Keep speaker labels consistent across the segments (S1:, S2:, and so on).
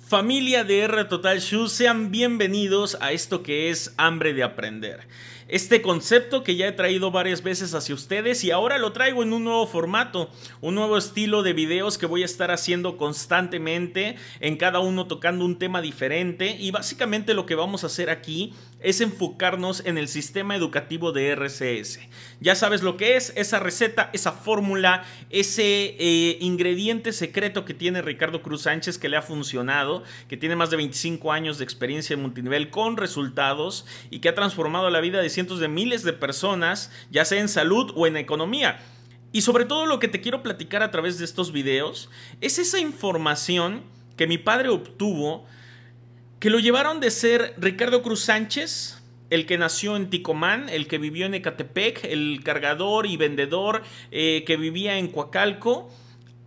S1: Familia de R Total Shoes, sean bienvenidos a esto que es Hambre de Aprender. Este concepto que ya he traído varias veces hacia ustedes y ahora lo traigo en un nuevo formato, un nuevo estilo de videos que voy a estar haciendo constantemente, en cada uno tocando un tema diferente, y básicamente lo que vamos a hacer aquí es enfocarnos en el sistema educativo de RCS. Ya sabes lo que es, esa receta, esa fórmula, ese ingrediente secreto que tiene Ricardo Cruz Sánchez, que le ha funcionado, que tiene más de 25 años de experiencia en multinivel con resultados y que ha transformado la vida de cientos de miles de personas, ya sea en salud o en economía. Y sobre todo lo que te quiero platicar a través de estos videos es esa información que mi padre obtuvo, que lo llevaron de ser Ricardo Cruz Sánchez, el que nació en Ticomán, el que vivió en Ecatepec, el cargador y vendedor que vivía en Coacalco,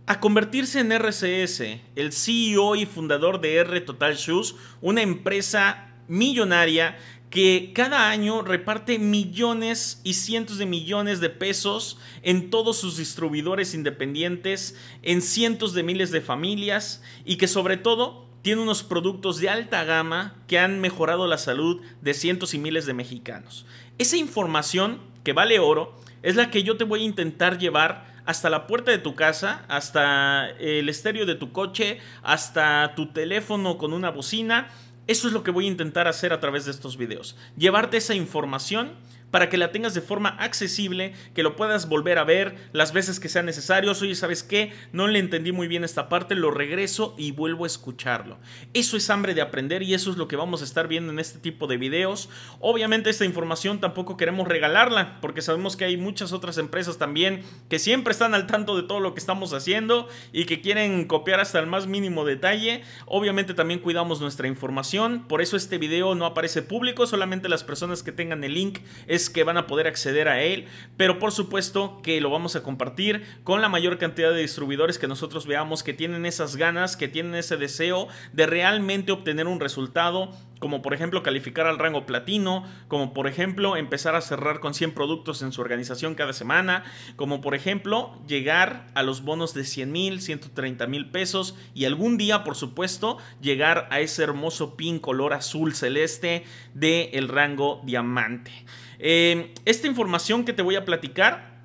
S1: a convertirse en RCS, el CEO y fundador de R Total Shoes, una empresa millonaria que cada año reparte millones y cientos de millones de pesos en todos sus distribuidores independientes, en cientos de miles de familias, y que sobre todo tiene unos productos de alta gama que han mejorado la salud de cientos y miles de mexicanos. Esa información que vale oro es la que yo te voy a intentar llevar hasta la puerta de tu casa, hasta el estéreo de tu coche, hasta tu teléfono con una bocina. Eso es lo que voy a intentar hacer a través de estos videos. Llevarte esa información para que la tengas de forma accesible, que lo puedas volver a ver las veces que sean necesarios. Oye, ¿sabes qué? No le entendí muy bien esta parte, lo regreso y vuelvo a escucharlo. Eso es hambre de aprender y eso es lo que vamos a estar viendo en este tipo de videos. Obviamente esta información tampoco queremos regalarla, porque sabemos que hay muchas otras empresas también que siempre están al tanto de todo lo que estamos haciendo y que quieren copiar hasta el más mínimo detalle. Obviamente también cuidamos nuestra información, por eso este video no aparece público, solamente las personas que tengan el link es que van a poder acceder a él, pero por supuesto que lo vamos a compartir con la mayor cantidad de distribuidores que nosotros veamos que tienen esas ganas, que tienen ese deseo de realmente obtener un resultado, como por ejemplo calificar al rango platino, como por ejemplo empezar a cerrar con 100 productos en su organización cada semana, como por ejemplo llegar a los bonos de 100,000, 130,000 pesos y algún día por supuesto llegar a ese hermoso pin color azul celeste del rango diamante. Esta información que te voy a platicar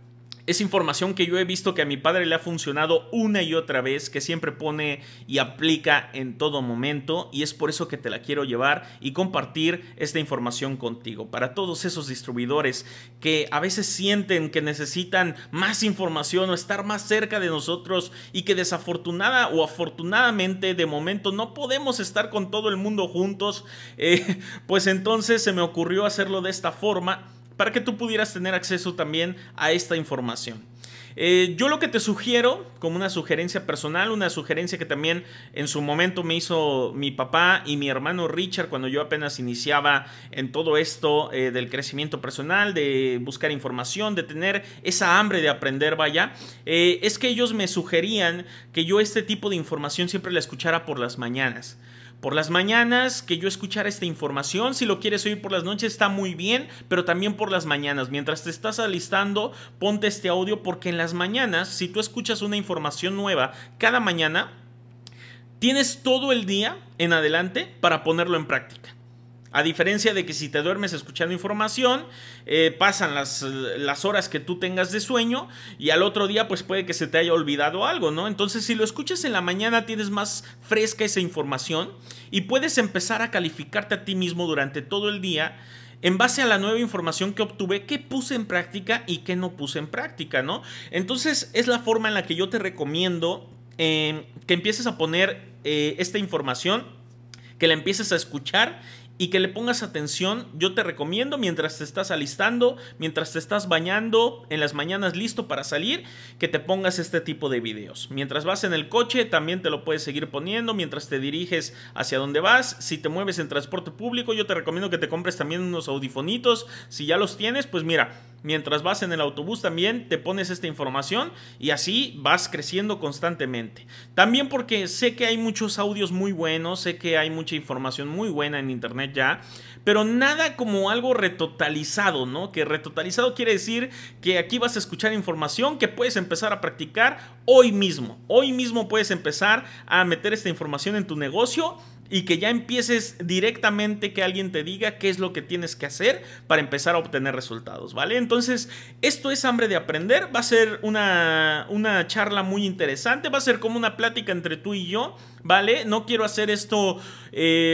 S1: es información que yo he visto que a mi padre le ha funcionado una y otra vez, que siempre pone y aplica en todo momento, y es por eso que te la quiero llevar y compartir esta información contigo. Para todos esos distribuidores que a veces sienten que necesitan más información o estar más cerca de nosotros y que desafortunada o afortunadamente de momento no podemos estar con todo el mundo juntos, pues entonces se me ocurrió hacerlo de esta forma, para que tú pudieras tener acceso también a esta información. Yo lo que te sugiero, como una sugerencia personal, una sugerencia que también en su momento me hizo mi papá y mi hermano Richard cuando yo apenas iniciaba en todo esto del crecimiento personal, de buscar información, de tener esa hambre de aprender, vaya, es que ellos me sugerían que yo este tipo de información siempre la escuchara por las mañanas. Por las mañanas, que yo escuchara esta información. Si lo quieres oír por las noches está muy bien, pero también por las mañanas. Mientras te estás alistando, ponte este audio, porque en las mañanas, si tú escuchas una información nueva cada mañana, tienes todo el día en adelante para ponerlo en práctica. A diferencia de que si te duermes escuchando información, pasan las horas que tú tengas de sueño y al otro día pues puede que se te haya olvidado algo, ¿no? Entonces si lo escuchas en la mañana tienes más fresca esa información y puedes empezar a calificarte a ti mismo durante todo el día en base a la nueva información que obtuve, qué puse en práctica y qué no puse en práctica, ¿no? Entonces es la forma en la que yo te recomiendo que empieces a poner esta información, que la empieces a escuchar y que le pongas atención. Yo te recomiendo mientras te estás alistando, mientras te estás bañando, en las mañanas listo para salir, que te pongas este tipo de videos. Mientras vas en el coche también te lo puedes seguir poniendo, mientras te diriges hacia donde vas. Si te mueves en transporte público, yo te recomiendo que te compres también unos audifonitos. Si ya los tienes, pues mira, mientras vas en el autobús también te pones esta información y así vas creciendo constantemente. También porque sé que hay muchos audios muy buenos, sé que hay mucha información muy buena en internet internet ya, pero nada como algo retotalizado, ¿no? Que retotalizado quiere decir que aquí vas a escuchar información que puedes empezar a practicar hoy mismo. Hoy mismo puedes empezar a meter esta información en tu negocio y que ya empieces directamente, que alguien te diga qué es lo que tienes que hacer para empezar a obtener resultados, ¿vale? Entonces, esto es Hambre de Aprender. Va a ser una charla muy interesante, va a ser como una plática entre tú y yo, ¿vale? No quiero hacer esto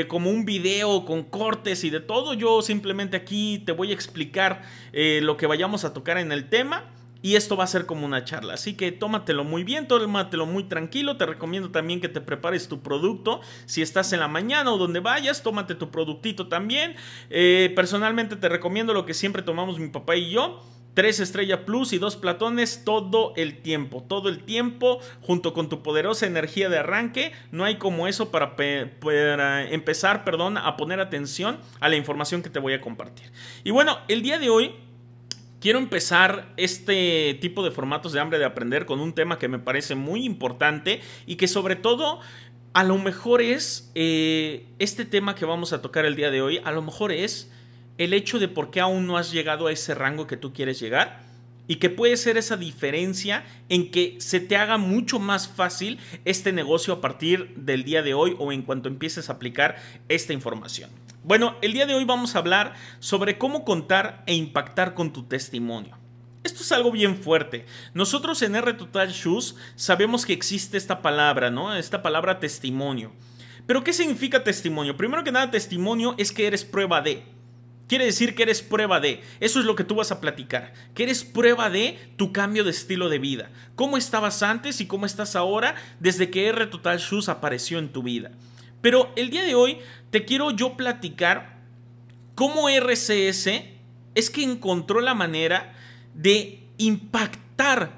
S1: como un video con cortes y de todo. Yo simplemente aquí te voy a explicar lo que vayamos a tocar en el tema. Y esto va a ser como una charla, así que tómatelo muy bien, tómatelo muy tranquilo. Te recomiendo también que te prepares tu producto. Si estás en la mañana o donde vayas, tómate tu productito también. Personalmente te recomiendo lo que siempre tomamos mi papá y yo: 3 Estrella Plus y 2 Platones todo el tiempo, junto con tu poderosa energía de arranque. No hay como eso para empezar, a poner atención a la información que te voy a compartir. Y bueno, el día de hoy quiero empezar este tipo de formatos de Hambre de Aprender con un tema que me parece muy importante y que sobre todo a lo mejor es este tema que vamos a tocar el día de hoy. A lo mejor es el hecho de por qué aún no has llegado a ese rango que tú quieres llegar, y que puede ser esa diferencia en que se te haga mucho más fácil este negocio a partir del día de hoy o en cuanto empieces a aplicar esta información. Bueno, el día de hoy vamos a hablar sobre cómo contar e impactar con tu testimonio. Esto es algo bien fuerte. Nosotros en R Total Shoes sabemos que existe esta palabra, ¿no? Esta palabra testimonio. ¿Pero qué significa testimonio? Primero que nada, testimonio es que eres prueba de. Quiere decir que eres prueba de. Eso es lo que tú vas a platicar. Que eres prueba de tu cambio de estilo de vida. Cómo estabas antes y cómo estás ahora desde que R Total Shoes apareció en tu vida. Pero el día de hoy te quiero yo platicar cómo RCS es que encontró la manera de impactar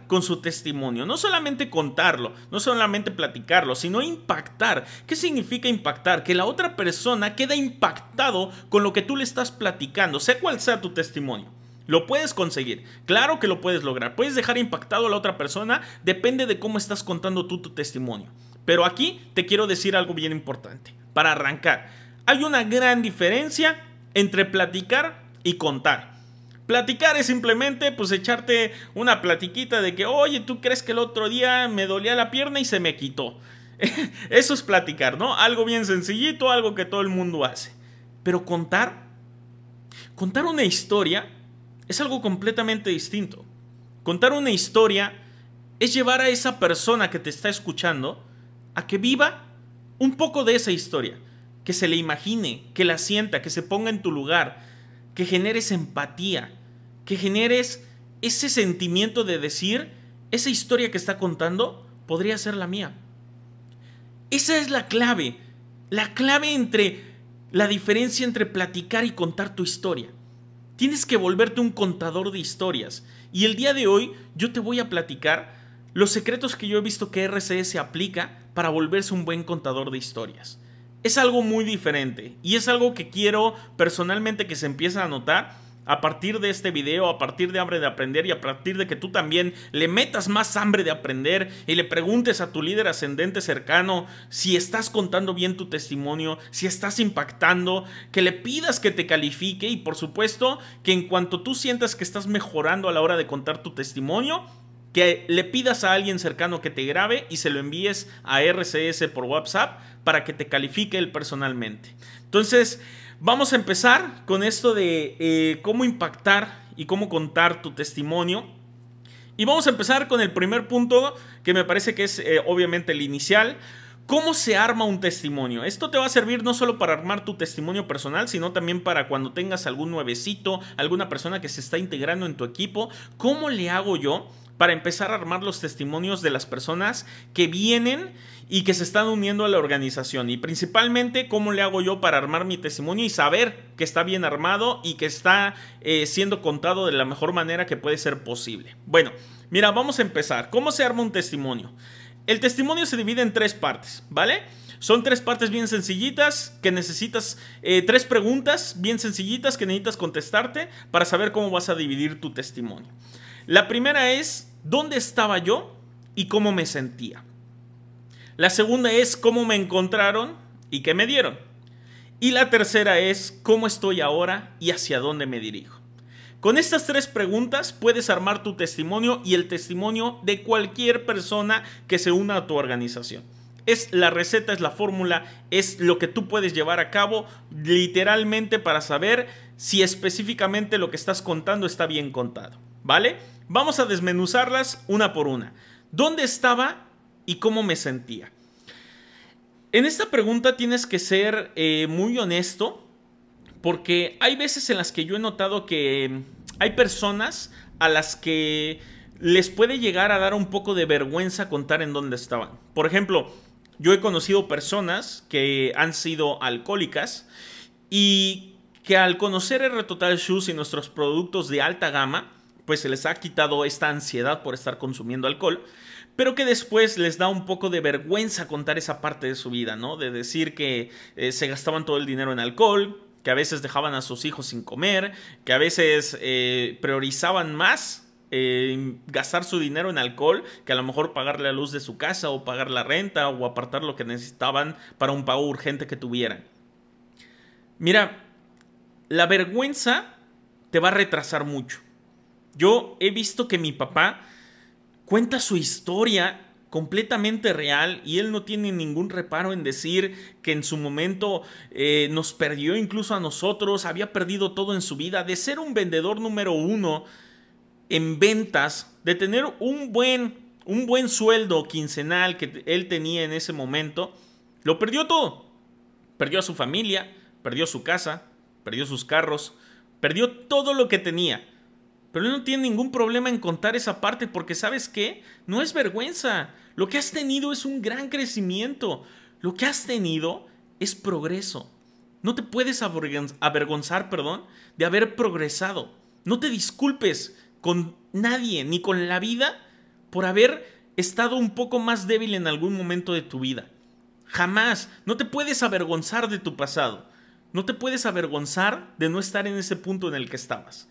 S1: con su testimonio. No solamente contarlo, no solamente platicarlo, sino impactar. ¿Qué significa impactar? Que la otra persona queda impactado con lo que tú le estás platicando, sea cual sea tu testimonio. Lo puedes conseguir, claro que lo puedes lograr. Puedes dejar impactado a la otra persona, depende de cómo estás contando tú tu testimonio. Pero aquí te quiero decir algo bien importante. Para arrancar, hay una gran diferencia entre platicar y contar. Platicar es simplemente pues echarte una platiquita de que, oye, ¿tú crees que el otro día me dolía la pierna y se me quitó? Eso es platicar, ¿no? Algo bien sencillito, algo que todo el mundo hace. Pero contar una historia es algo completamente distinto. Contar una historia es llevar a esa persona que te está escuchando a que viva un poco de esa historia, que se le imagine, que la sienta, que se ponga en tu lugar, que generes empatía, que generes ese sentimiento de decir, esa historia que está contando podría ser la mía. Esa es la clave entre la diferencia entre platicar y contar tu historia. Tienes que volverte un contador de historias. Y el día de hoy yo te voy a platicar los secretos que yo he visto que RCS aplica para volverse un buen contador de historias. Es algo muy diferente y es algo que quiero personalmente que se empiece a notar a partir de este video, a partir de Hambre de Aprender y a partir de que tú también le metas más hambre de aprender y le preguntes a tu líder ascendente cercano si estás contando bien tu testimonio, si estás impactando, que le pidas que te califique y por supuesto que en cuanto tú sientas que estás mejorando a la hora de contar tu testimonio, que le pidas a alguien cercano que te grabe y se lo envíes a RCS por WhatsApp para que te califique él personalmente. Entonces, vamos a empezar con esto de cómo impactar y cómo contar tu testimonio. Y vamos a empezar con el primer punto, que me parece que es obviamente el inicial. ¿Cómo se arma un testimonio? Esto te va a servir no solo para armar tu testimonio personal, sino también para cuando tengas algún nuevecito, alguna persona que se está integrando en tu equipo. ¿Cómo le hago yo para empezar a armar los testimonios de las personas que vienen y que se están uniendo a la organización? Y principalmente, ¿cómo le hago yo para armar mi testimonio y saber que está bien armado y que está siendo contado de la mejor manera que puede ser posible? Bueno, mira, vamos a empezar. ¿Cómo se arma un testimonio? El testimonio se divide en 3 partes, ¿vale? Son 3 partes bien sencillitas que necesitas, 3 preguntas bien sencillitas que necesitas contestarte para saber cómo vas a dividir tu testimonio. La primera es, ¿dónde estaba yo y cómo me sentía? La segunda es, ¿cómo me encontraron y qué me dieron? Y la tercera es ¿cómo estoy ahora y hacia dónde me dirijo? Con estas 3 preguntas puedes armar tu testimonio y el testimonio de cualquier persona que se una a tu organización. Es la receta, es la fórmula, es lo que tú puedes llevar a cabo literalmente para saber si específicamente lo que estás contando está bien contado, ¿vale? Vamos a desmenuzarlas una por una. ¿Dónde estaba y cómo me sentía? En esta pregunta tienes que ser muy honesto, porque hay veces en las que yo he notado que hay personas a las que les puede llegar a dar un poco de vergüenza contar en dónde estaban. Por ejemplo, yo he conocido personas que han sido alcohólicas y que al conocer R Total Shoes y nuestros productos de alta gama, pues se les ha quitado esta ansiedad por estar consumiendo alcohol, pero que después les da un poco de vergüenza contar esa parte de su vida, ¿no? De decir que se gastaban todo el dinero en alcohol, que a veces dejaban a sus hijos sin comer, que a veces priorizaban más gastar su dinero en alcohol que a lo mejor pagar la luz de su casa o pagar la renta o apartar lo que necesitaban para un pago urgente que tuvieran. Mira, la vergüenza te va a retrasar mucho. Yo he visto que mi papá cuenta su historia completamente real y él no tiene ningún reparo en decir que en su momento nos perdió incluso a nosotros, había perdido todo en su vida, de ser un vendedor número 1 en ventas, de tener un buen sueldo quincenal que él tenía en ese momento, lo perdió todo. Perdió a su familia, perdió su casa, perdió sus carros, perdió todo lo que tenía. Pero él no tiene ningún problema en contar esa parte porque ¿sabes qué? No es vergüenza. Lo que has tenido es un gran crecimiento. Lo que has tenido es progreso. No te puedes avergonzar, de haber progresado. No te disculpes con nadie ni con la vida por haber estado un poco más débil en algún momento de tu vida. Jamás. No te puedes avergonzar de tu pasado. No te puedes avergonzar de no estar en ese punto en el que estabas.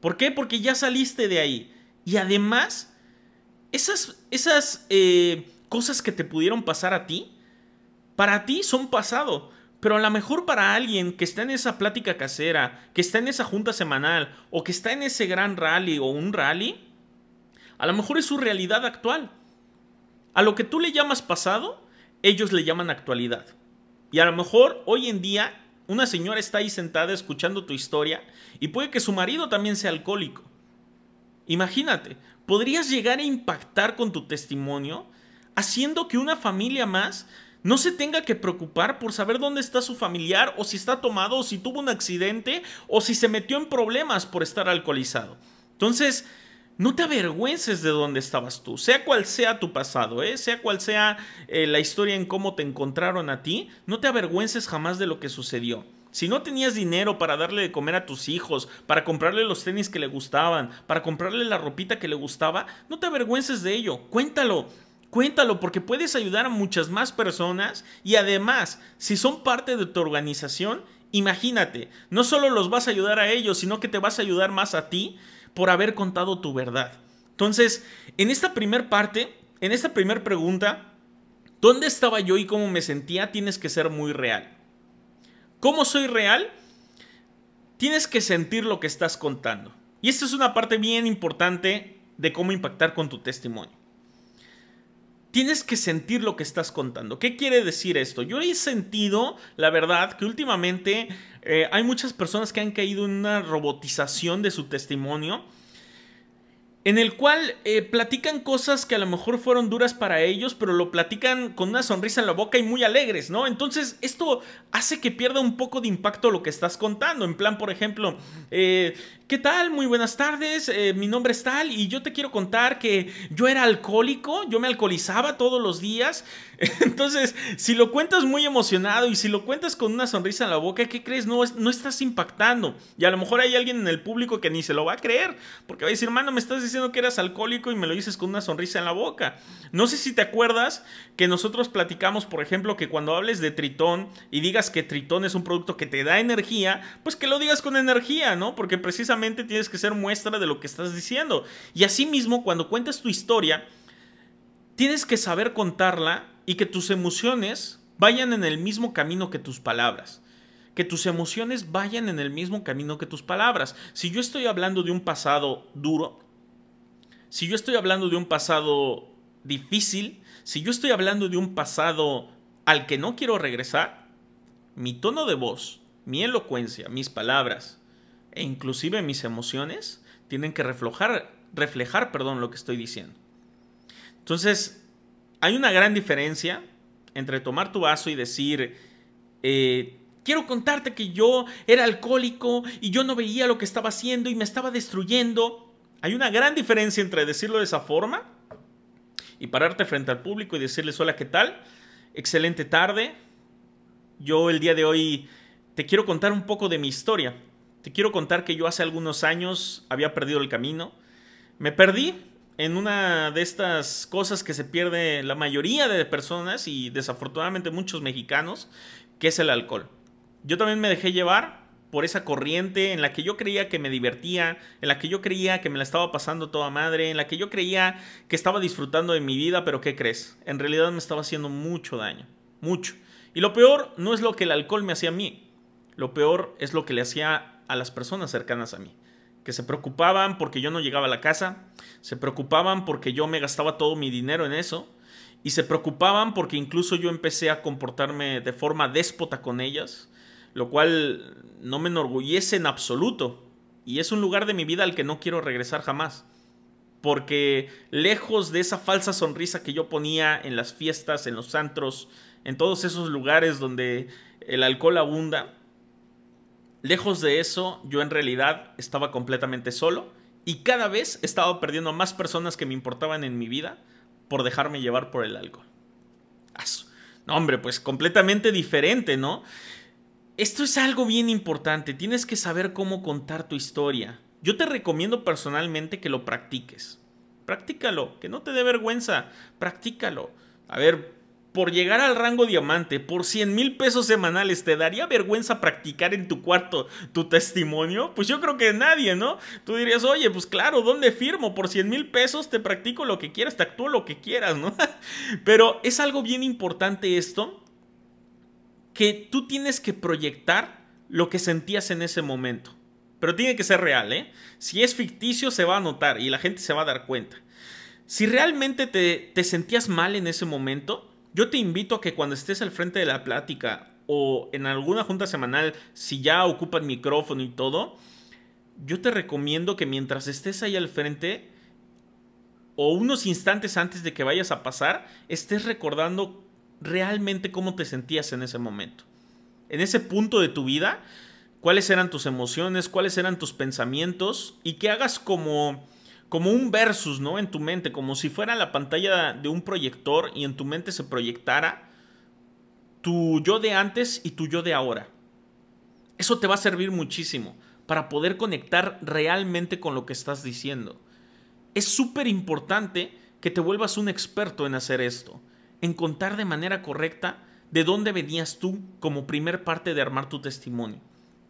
S1: ¿Por qué? Porque ya saliste de ahí. Y además, esas cosas que te pudieron pasar a ti, para ti son pasado. Pero a lo mejor para alguien que está en esa plática casera, que está en esa junta semanal, o que está en ese gran rally o un rally, a lo mejor es su realidad actual. A lo que tú le llamas pasado, ellos le llaman actualidad. Y a lo mejor hoy en día una señora está ahí sentada escuchando tu historia y puede que su marido también sea alcohólico. Imagínate, podrías llegar a impactar con tu testimonio haciendo que una familia más no se tenga que preocupar por saber dónde está su familiar o si está tomado o si tuvo un accidente o si se metió en problemas por estar alcoholizado. Entonces, no te avergüences de dónde estabas tú, sea cual sea tu pasado, sea cual sea la historia en cómo te encontraron a ti, no te avergüences jamás de lo que sucedió. Si no tenías dinero para darle de comer a tus hijos, para comprarle los tenis que le gustaban, para comprarle la ropita que le gustaba, no te avergüences de ello, cuéntalo. Cuéntalo porque puedes ayudar a muchas más personas y además, si son parte de tu organización, imagínate, no solo los vas a ayudar a ellos, sino que te vas a ayudar más a ti por haber contado tu verdad. Entonces, en esta primer parte, en esta primera pregunta, ¿dónde estaba yo y cómo me sentía? Tienes que ser muy real. ¿Cómo soy real? Tienes que sentir lo que estás contando. Y esta es una parte bien importante de cómo impactar con tu testimonio. Tienes que sentir lo que estás contando. ¿Qué quiere decir esto? Yo he sentido, la verdad, que últimamente hay muchas personas que han caído en una robotización de su testimonio, en el cual platican cosas que a lo mejor fueron duras para ellos, pero lo platican con una sonrisa en la boca y muy alegres, ¿no? Entonces esto hace que pierda un poco de impacto lo que estás contando. En plan, por ejemplo, ¿qué tal? Muy buenas tardes, mi nombre es tal y yo te quiero contar que yo era alcohólico, yo me alcoholizaba todos los días. Entonces, si lo cuentas muy emocionado y si lo cuentas con una sonrisa en la boca, ¿qué crees? No estás impactando. Y a lo mejor hay alguien en el público que ni se lo va a creer, porque va a decir, hermano, me estás diciendo que eras alcohólico y me lo dices con una sonrisa en la boca. No sé si te acuerdas que nosotros platicamos, por ejemplo, que cuando hables de Tritón y digas que Tritón es un producto que te da energía, pues que lo digas con energía, ¿no? Porque precisamente tienes que ser muestra de lo que estás diciendo. Y asimismo, cuando cuentas tu historia, tienes que saber contarla y que tus emociones vayan en el mismo camino que tus palabras. que tus emociones vayan en el mismo camino que tus palabras. Si yo estoy hablando de un pasado duro, si yo estoy hablando de un pasado difícil, si yo estoy hablando de un pasado al que no quiero regresar, mi tono de voz, mi elocuencia, mis palabras e inclusive mis emociones tienen que reflejar lo que estoy diciendo. Entonces, hay una gran diferencia entre tomar tu vaso y decir, quiero contarte que yo era alcohólico y yo no veía lo que estaba haciendo y me estaba destruyendo. Hay una gran diferencia entre decirlo de esa forma y pararte frente al público y decirles, hola, ¿qué tal? Excelente tarde. Yo el día de hoy te quiero contar un poco de mi historia. Te quiero contar que yo hace algunos años había perdido el camino. Me perdí en una de estas cosas que se pierde la mayoría de personas y desafortunadamente muchos mexicanos, que es el alcohol. Yo también me dejé llevar por esa corriente en la que yo creía que me divertía, en la que yo creía que me la estaba pasando toda madre, en la que yo creía que estaba disfrutando de mi vida, pero ¿qué crees? En realidad me estaba haciendo mucho daño, mucho. Y lo peor no es lo que el alcohol me hacía a mí, lo peor es lo que le hacía a las personas cercanas a mí, que se preocupaban porque yo no llegaba a la casa, se preocupaban porque yo me gastaba todo mi dinero en eso, y se preocupaban porque incluso yo empecé a comportarme de forma déspota con ellas, lo cual no me enorgullece en absoluto, y es un lugar de mi vida al que no quiero regresar jamás, porque lejos de esa falsa sonrisa que yo ponía en las fiestas, en los antros, en todos esos lugares donde el alcohol abunda, lejos de eso, yo en realidad estaba completamente solo y cada vez estaba perdiendo a más personas que me importaban en mi vida por dejarme llevar por el alcohol. No, hombre, pues completamente diferente, ¿no? Esto es algo bien importante, tienes que saber cómo contar tu historia. Yo te recomiendo personalmente que lo practiques. Practícalo, que no te dé vergüenza, practícalo. A ver, por llegar al rango diamante, por 100,000 pesos semanales, ¿te daría vergüenza practicar en tu cuarto tu testimonio? Pues yo creo que nadie, ¿no? Tú dirías, oye, pues claro, ¿dónde firmo? Por 100,000 pesos te practico lo que quieras, te actúo lo que quieras, ¿no? Pero es algo bien importante esto, que tú tienes que proyectar lo que sentías en ese momento. Pero tiene que ser real, ¿eh? Si es ficticio se va a notar y la gente se va a dar cuenta. Si realmente te sentías mal en ese momento, yo te invito a que cuando estés al frente de la plática o en alguna junta semanal, si ya ocupan micrófono y todo, yo te recomiendo que mientras estés ahí al frente o unos instantes antes de que vayas a pasar, estés recordando realmente cómo te sentías en ese momento. En ese punto de tu vida, cuáles eran tus emociones, cuáles eran tus pensamientos y que hagas como un versus, ¿no? En tu mente, como si fuera la pantalla de un proyector y en tu mente se proyectara tu yo de antes y tu yo de ahora. Eso te va a servir muchísimo para poder conectar realmente con lo que estás diciendo. Es súper importante que te vuelvas un experto en hacer esto, en contar de manera correcta de dónde venías tú como primer parte de armar tu testimonio.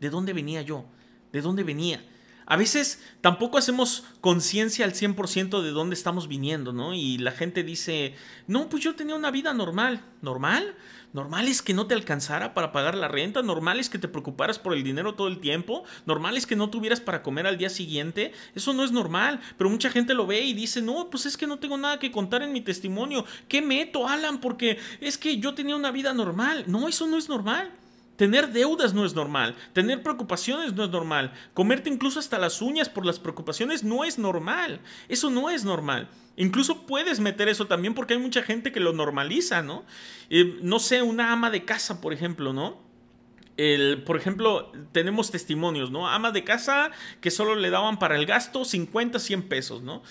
S1: ¿De dónde venía yo? ¿De dónde venía? A veces tampoco hacemos conciencia al 100% de dónde estamos viniendo, ¿no? Y la gente dice, no, pues yo tenía una vida normal. ¿Normal? ¿Normal es que no te alcanzara para pagar la renta? ¿Normal es que te preocuparas por el dinero todo el tiempo? ¿Normal es que no tuvieras para comer al día siguiente? Eso no es normal, pero mucha gente lo ve y dice, no, pues es que no tengo nada que contar en mi testimonio. ¿Qué meto, Alan? Porque es que yo tenía una vida normal. No, eso no es normal. Tener deudas no es normal, tener preocupaciones no es normal, comerte incluso hasta las uñas por las preocupaciones no es normal, eso no es normal. Incluso puedes meter eso también porque hay mucha gente que lo normaliza, ¿no? No sé, una ama de casa, por ejemplo, ¿no? Por ejemplo, tenemos testimonios, ¿no? Ama de casa que solo le daban para el gasto 50, 100 pesos, ¿no?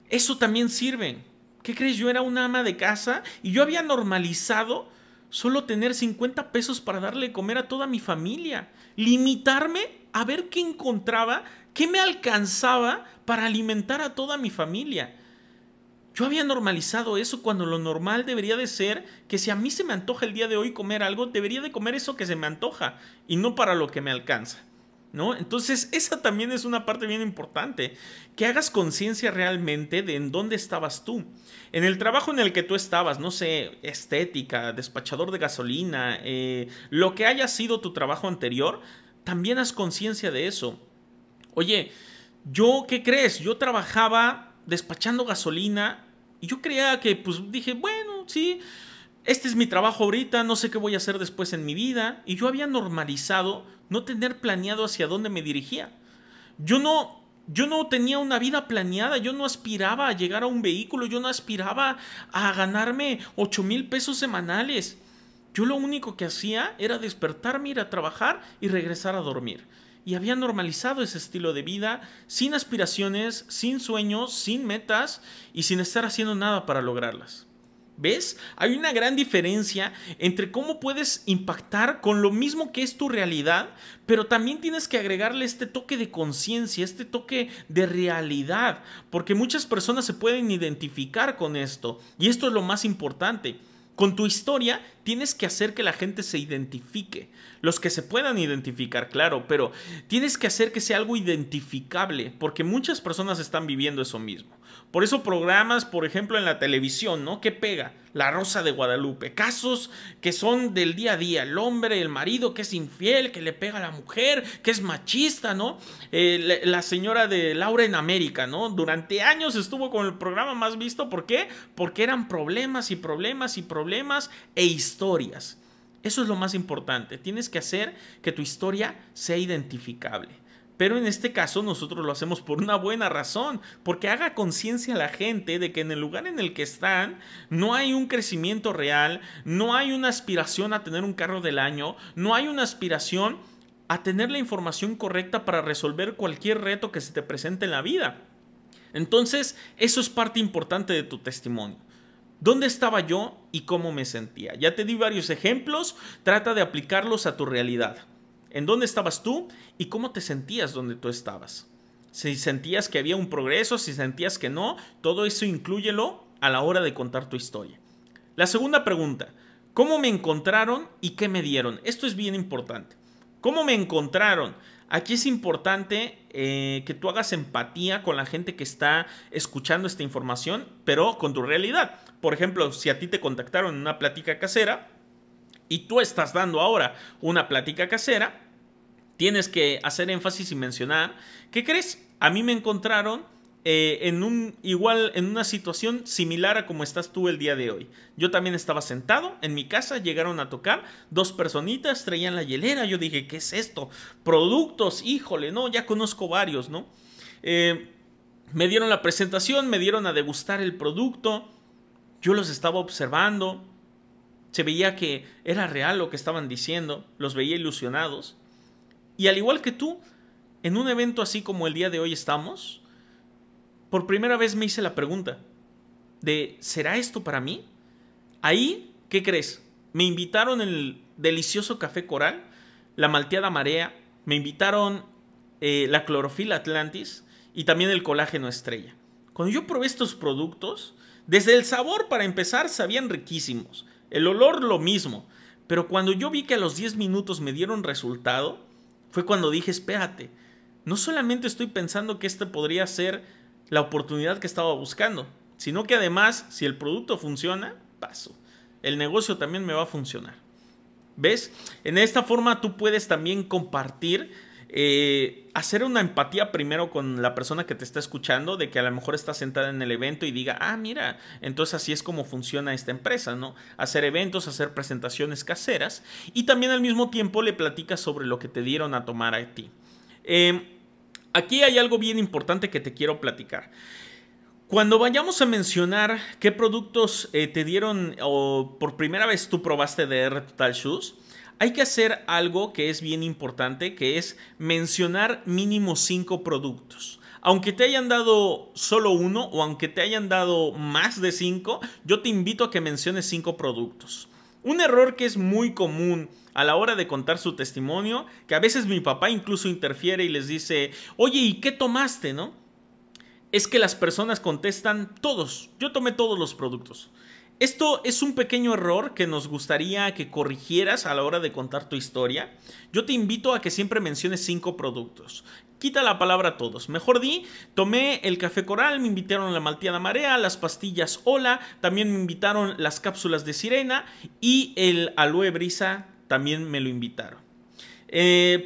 S1: Eso también sirve. ¿Qué crees? Yo era una ama de casa y yo había normalizado solo tener 50 pesos para darle de comer a toda mi familia. Limitarme a ver qué encontraba, qué me alcanzaba para alimentar a toda mi familia. Yo había normalizado eso cuando lo normal debería de ser que si a mí se me antoja el día de hoy comer algo, debería de comer eso que se me antoja y no para lo que me alcanza. ¿no? Entonces, esa también es una parte bien importante, que hagas conciencia realmente de en dónde estabas tú. En el trabajo en el que tú estabas, no sé, estética, despachador de gasolina, lo que haya sido tu trabajo anterior, también haz conciencia de eso. Oye, ¿qué crees? Yo trabajaba despachando gasolina y yo creía que, pues dije, bueno, sí, este es mi trabajo ahorita, no sé qué voy a hacer después en mi vida. Y yo había normalizado no tener planeado hacia dónde me dirigía. Yo no tenía una vida planeada, yo no aspiraba a llegar a un vehículo, yo no aspiraba a ganarme 8,000 pesos semanales. Yo lo único que hacía era despertarme, ir a trabajar y regresar a dormir. Y había normalizado ese estilo de vida sin aspiraciones, sin sueños, sin metas y sin estar haciendo nada para lograrlas. ¿Ves? Hay una gran diferencia entre cómo puedes impactar con lo mismo que es tu realidad, pero también tienes que agregarle este toque de conciencia, este toque de realidad, porque muchas personas se pueden identificar con esto, y esto es lo más importante. Con tu historia tienes que hacer que la gente se identifique. Los que se puedan identificar, claro, pero tienes que hacer que sea algo identificable, porque muchas personas están viviendo eso mismo. Por eso programas, por ejemplo, en la televisión, ¿no? ¿Qué pega? La Rosa de Guadalupe. Casos que son del día a día. El hombre, el marido que es infiel, que le pega a la mujer, que es machista, ¿no? La señora de Laura en América, ¿no? Durante años estuvo con el programa más visto. ¿Por qué? Porque eran problemas y problemas y problemas e historias. Eso es lo más importante. Tienes que hacer que tu historia sea identificable. Pero en este caso nosotros lo hacemos por una buena razón, porque haga conciencia a la gente de que en el lugar en el que están no hay un crecimiento real, no hay una aspiración a tener un carro del año, no hay una aspiración a tener la información correcta para resolver cualquier reto que se te presente en la vida. Entonces, eso es parte importante de tu testimonio. ¿Dónde estaba yo y cómo me sentía? Ya te di varios ejemplos, trata de aplicarlos a tu realidad. ¿En dónde estabas tú y cómo te sentías donde tú estabas? Si sentías que había un progreso, si sentías que no, todo eso inclúyelo a la hora de contar tu historia. La segunda pregunta, ¿cómo me encontraron y qué me dieron? Esto es bien importante. ¿Cómo me encontraron? Aquí es importante que tú hagas empatía con la gente que está escuchando esta información, pero con tu realidad. Por ejemplo, si a ti te contactaron en una plática casera y tú estás dando ahora una plática casera, tienes que hacer énfasis y mencionar, ¿qué crees? A mí me encontraron en una situación similar a como estás tú el día de hoy. Yo también estaba sentado en mi casa, llegaron a tocar 2 personitas, traían la hielera, yo dije, ¿qué es esto? Productos, híjole, no, ya conozco varios, ¿no? Me dieron la presentación, me dieron a degustar el producto, yo los estaba observando, se veía que era real lo que estaban diciendo, los veía ilusionados. Y al igual que tú, en un evento así como el día de hoy estamos, por primera vez me hice la pregunta de ¿será esto para mí? Ahí, ¿qué crees? Me invitaron el delicioso café Coral, la malteada Marea, me invitaron la clorofila Atlantis y también el colágeno Estrella. Cuando yo probé estos productos, desde el sabor para empezar sabían riquísimos, el olor lo mismo, pero cuando yo vi que a los 10 minutos me dieron resultado, fue cuando dije, espérate, no solamente estoy pensando que este podría ser la oportunidad que estaba buscando, sino que además, si el producto funciona, paso. El negocio también me va a funcionar. ¿Ves? En esta forma tú puedes también compartir, hacer una empatía primero con la persona que te está escuchando, de que a lo mejor está sentada en el evento y diga, ah, mira, entonces así es como funciona esta empresa, ¿no? Hacer eventos, hacer presentaciones caseras y también al mismo tiempo le platicas sobre lo que te dieron a tomar a ti. Aquí hay algo bien importante que te quiero platicar. Cuando vayamos a mencionar qué productos te dieron o por primera vez tú probaste de R Total Shoes, hay que hacer algo que es bien importante, que es mencionar mínimo 5 productos. Aunque te hayan dado solo uno o aunque te hayan dado más de 5, yo te invito a que menciones 5 productos. Un error que es muy común a la hora de contar su testimonio, que a veces mi papá incluso interfiere y les dice, oye, ¿y qué tomaste, no? Es que las personas contestan todos, yo tomé todos los productos. Esto es un pequeño error que nos gustaría que corrigieras a la hora de contar tu historia. Yo te invito a que siempre menciones 5 productos. Quita la palabra todos. Mejor di, tomé el café coral, me invitaron la malteada marea, las pastillas hola, también me invitaron las cápsulas de sirena y el aloe brisa también me lo invitaron.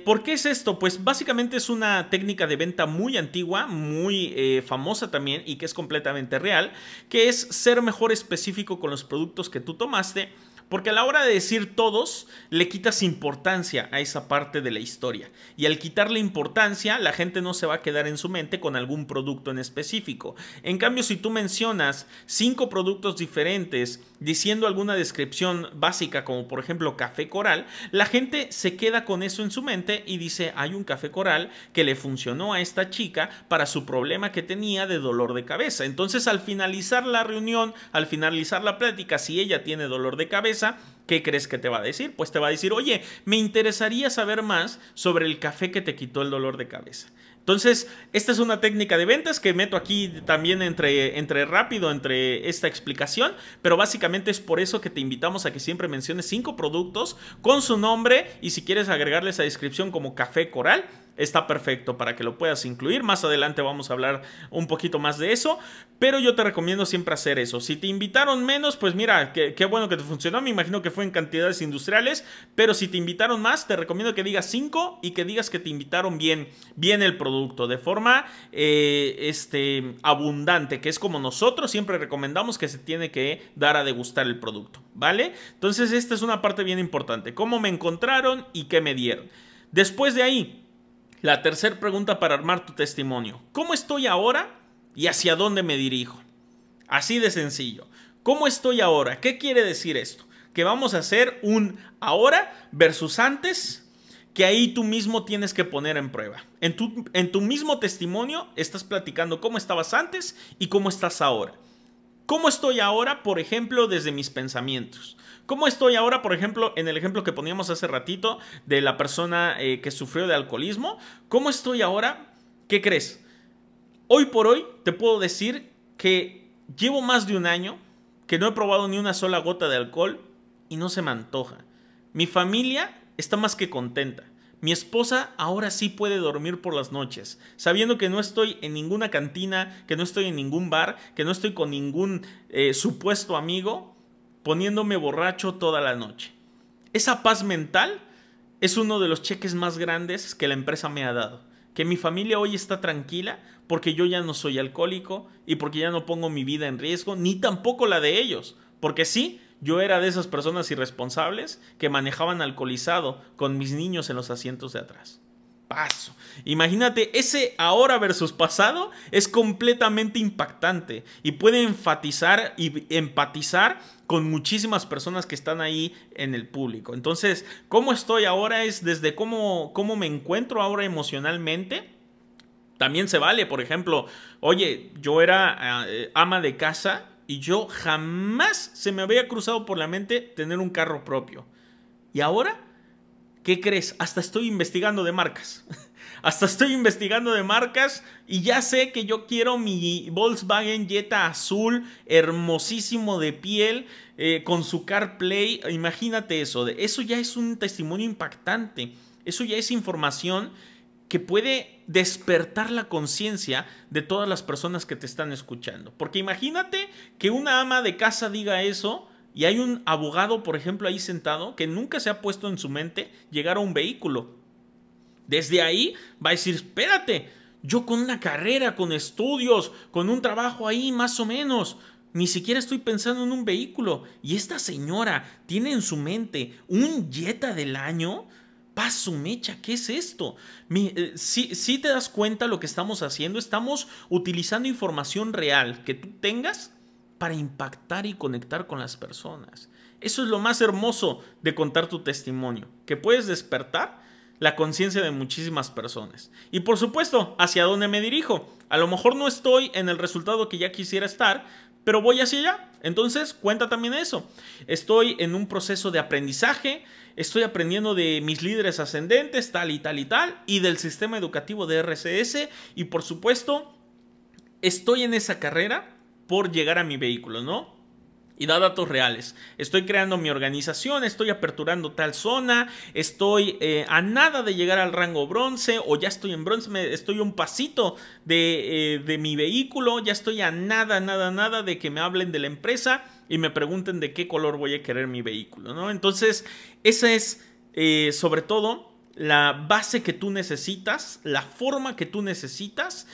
S1: ¿Por qué es esto? Pues básicamente es una técnica de venta muy antigua, muy famosa también y que es completamente real, que es ser mejor específico con los productos que tú tomaste, porque a la hora de decir todos, le quitas importancia a esa parte de la historia. Y al quitarle importancia, la gente no se va a quedar en su mente con algún producto en específico. En cambio, si tú mencionas 5 productos diferentes diciendo alguna descripción básica, como por ejemplo café coral, la gente se queda con eso en su mente y dice, hay un café coral que le funcionó a esta chica para su problema que tenía de dolor de cabeza. Entonces, al finalizar la reunión, al finalizar la plática, si ella tiene dolor de cabeza, ¿qué crees que te va a decir? Pues te va a decir, oye, me interesaría saber más sobre el café que te quitó el dolor de cabeza. Entonces, esta es una técnica de ventas que meto aquí también entre esta explicación, pero básicamente es por eso que te invitamos a que siempre menciones 5 productos con su nombre y si quieres agregarle esa descripción como café coral, está perfecto para que lo puedas incluir. Más adelante vamos a hablar un poquito más de eso, pero yo te recomiendo siempre hacer eso. Si te invitaron menos, pues mira, qué bueno que te funcionó. Me imagino que fue en cantidades industriales, pero si te invitaron más, te recomiendo que digas 5 y que digas que te invitaron bien el producto, de forma abundante, que es como nosotros siempre recomendamos que se tiene que dar a degustar el producto, ¿vale? Entonces esta es una parte bien importante, cómo me encontraron y qué me dieron. Después de ahí, la tercera pregunta para armar tu testimonio. ¿Cómo estoy ahora y hacia dónde me dirijo? Así de sencillo. ¿Cómo estoy ahora? ¿Qué quiere decir esto? Que vamos a hacer un ahora versus antes, que ahí tú mismo tienes que poner en prueba. En tu mismo testimonio estás platicando cómo estabas antes y cómo estás ahora. ¿Cómo estoy ahora, por ejemplo, desde mis pensamientos? ¿Cómo estoy ahora, por ejemplo, en el ejemplo que poníamos hace ratito de la persona que sufrió de alcoholismo? ¿Cómo estoy ahora? ¿Qué crees? Hoy por hoy te puedo decir que llevo más de un año que no he probado ni una sola gota de alcohol y no se me antoja. Mi familia está más que contenta. Mi esposa ahora sí puede dormir por las noches, sabiendo que no estoy en ninguna cantina, que no estoy en ningún bar, que no estoy con ningún supuesto amigo, poniéndome borracho toda la noche. Esa paz mental es uno de los cheques más grandes que la empresa me ha dado. Que mi familia hoy está tranquila porque yo ya no soy alcohólico y porque ya no pongo mi vida en riesgo, ni tampoco la de ellos. Porque sí, yo era de esas personas irresponsables que manejaban alcoholizado con mis niños en los asientos de atrás. Paso. Imagínate, ese ahora versus pasado es completamente impactante y puede enfatizar y empatizar con muchísimas personas que están ahí en el público. Entonces, ¿cómo estoy ahora? Es desde cómo me encuentro ahora emocionalmente. También se vale, por ejemplo, oye, yo era ama de casa y yo jamás se me había cruzado por la mente tener un carro propio. ¿Y ahora? ¿Qué crees? Hasta estoy investigando de marcas. Hasta estoy investigando de marcas y ya sé que yo quiero mi Volkswagen Jetta azul, hermosísimo de piel, con su CarPlay. Imagínate eso. Eso ya es un testimonio impactante. Eso ya es información que puede despertar la conciencia de todas las personas que te están escuchando. Porque imagínate que una ama de casa diga eso y hay un abogado, por ejemplo, ahí sentado que nunca se ha puesto en su mente llegar a un vehículo. Desde ahí va a decir, espérate, yo con una carrera, con estudios, con un trabajo ahí más o menos, ni siquiera estoy pensando en un vehículo. Y esta señora tiene en su mente un Jetta del año. Paso mecha, ¿qué es esto? Si te das cuenta lo que estamos haciendo, estamos utilizando información real que tú tengas para impactar y conectar con las personas. Eso es lo más hermoso de contar tu testimonio, que puedes despertar la conciencia de muchísimas personas. Y por supuesto, ¿hacia dónde me dirijo? A lo mejor no estoy en el resultado que ya quisiera estar, pero voy hacia allá. Entonces, cuenta también eso. Estoy en un proceso de aprendizaje, estoy aprendiendo de mis líderes ascendentes, tal y tal y tal, y del sistema educativo de RCS, y por supuesto, estoy en esa carrera por llegar a mi vehículo, ¿no? Y da datos reales. Estoy creando mi organización, estoy aperturando tal zona, estoy a nada de llegar al rango bronce, o ya estoy en bronce, estoy un pasito de mi vehículo, ya estoy a nada de que me hablen de la empresa y me pregunten de qué color voy a querer mi vehículo, ¿no? Entonces, esa es sobre todo la base que tú necesitas, la forma que tú necesitas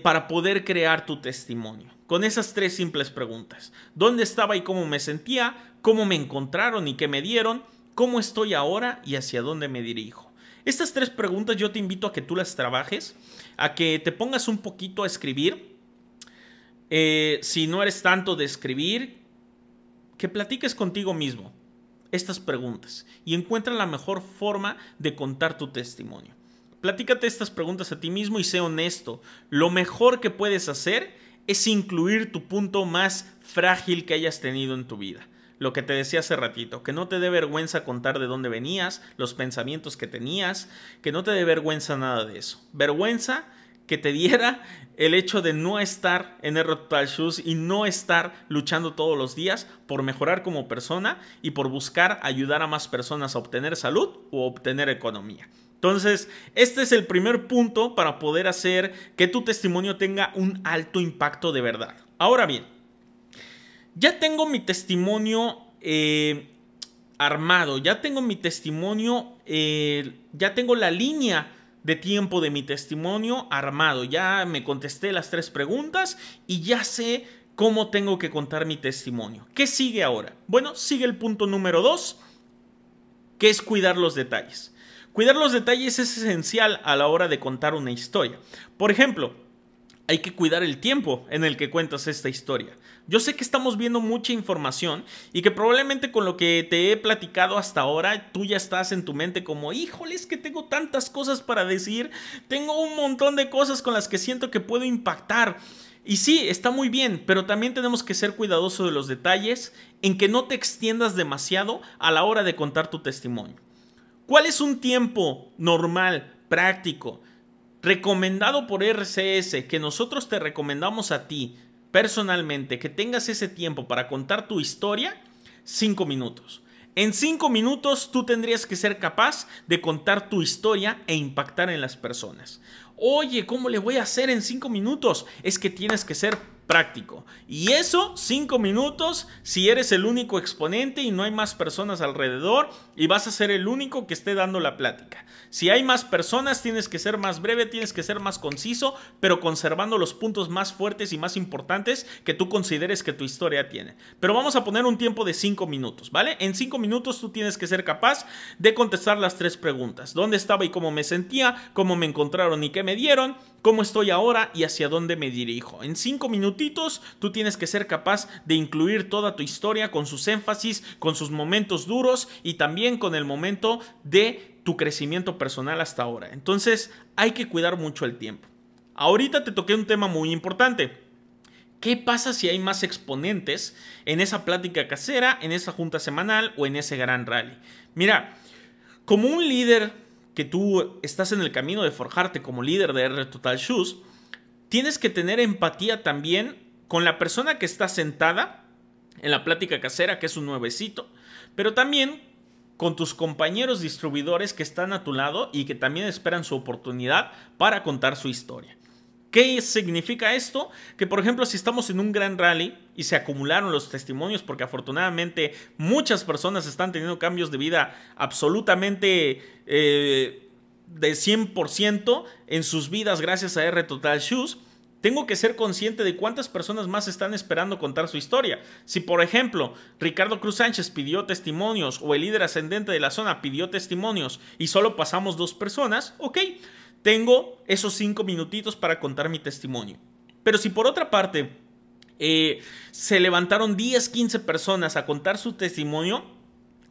S1: para poder crear tu testimonio. Con esas 3 simples preguntas: ¿dónde estaba y cómo me sentía? ¿Cómo me encontraron y qué me dieron? ¿Cómo estoy ahora y hacia dónde me dirijo? Estas 3 preguntas yo te invito a que tú las trabajes, a que te pongas un poquito a escribir. Si no eres tanto de escribir, que platiques contigo mismo estas preguntas y encuentra la mejor forma de contar tu testimonio. Platícate estas preguntas a ti mismo y sé honesto. Lo mejor que puedes hacer es incluir tu punto más frágil que hayas tenido en tu vida. Lo que te decía hace ratito, que no te dé vergüenza contar de dónde venías, los pensamientos que tenías, que no te dé vergüenza nada de eso. Vergüenza que te diera el hecho de no estar en R Total Shoes y no estar luchando todos los días por mejorar como persona y por buscar ayudar a más personas a obtener salud o obtener economía. Entonces, este es el primer punto para poder hacer que tu testimonio tenga un alto impacto de verdad. Ahora bien, ya tengo mi testimonio armado, ya tengo mi testimonio, ya tengo la línea de tiempo de mi testimonio armado. Ya me contesté las 3 preguntas y ya sé cómo tengo que contar mi testimonio. ¿Qué sigue ahora? Bueno, sigue el punto número 2, que es cuidar los detalles. Cuidar los detalles es esencial a la hora de contar una historia. Por ejemplo, hay que cuidar el tiempo en el que cuentas esta historia. Yo sé que estamos viendo mucha información y que probablemente con lo que te he platicado hasta ahora, tú ya estás en tu mente como, híjole, es que tengo tantas cosas para decir, tengo un montón de cosas con las que siento que puedo impactar. Y sí, está muy bien, pero también tenemos que ser cuidadosos de los detalles, en que no te extiendas demasiado a la hora de contar tu testimonio. ¿Cuál es un tiempo normal, práctico, recomendado por RCS, que nosotros te recomendamos a ti personalmente, que tengas ese tiempo para contar tu historia? 5 minutos. En 5 minutos tú tendrías que ser capaz de contar tu historia e impactar en las personas. Oye, ¿cómo le voy a hacer en 5 minutos? Es que tienes que ser práctico. Y eso, 5 minutos, si eres el único exponente y no hay más personas alrededor y vas a ser el único que esté dando la plática. Si hay más personas, tienes que ser más breve, tienes que ser más conciso, pero conservando los puntos más fuertes y más importantes que tú consideres que tu historia tiene. Pero vamos a poner un tiempo de 5 minutos, ¿vale? En 5 minutos tú tienes que ser capaz de contestar las 3 preguntas. ¿Dónde estaba y cómo me sentía? ¿Cómo me encontraron y qué me dieron? ¿Cómo estoy ahora y hacia dónde me dirijo? En 5 minutitos tú tienes que ser capaz de incluir toda tu historia con sus énfasis, con sus momentos duros y también con el momento de tu crecimiento personal hasta ahora. Entonces hay que cuidar mucho el tiempo. Ahorita te toqué un tema muy importante. ¿Qué pasa si hay más exponentes en esa plática casera, en esa junta semanal o en ese gran rally? Mira, como un líder que tú estás en el camino de forjarte como líder de R Total Shoes, tienes que tener empatía también con la persona que está sentada en la plática casera, que es un nuevecito, pero también con tus compañeros distribuidores que están a tu lado y que también esperan su oportunidad para contar su historia. ¿Qué significa esto? Que por ejemplo, si estamos en un gran rally y se acumularon los testimonios, porque afortunadamente muchas personas están teniendo cambios de vida absolutamente de 100% en sus vidas gracias a R Total Shoes, tengo que ser consciente de cuántas personas más están esperando contar su historia. Si por ejemplo Ricardo Cruz Sánchez pidió testimonios o el líder ascendente de la zona pidió testimonios y solo pasamos 2 personas, ok, tengo esos 5 minutitos para contar mi testimonio. Pero si por otra parte se levantaron 10, 15 personas a contar su testimonio,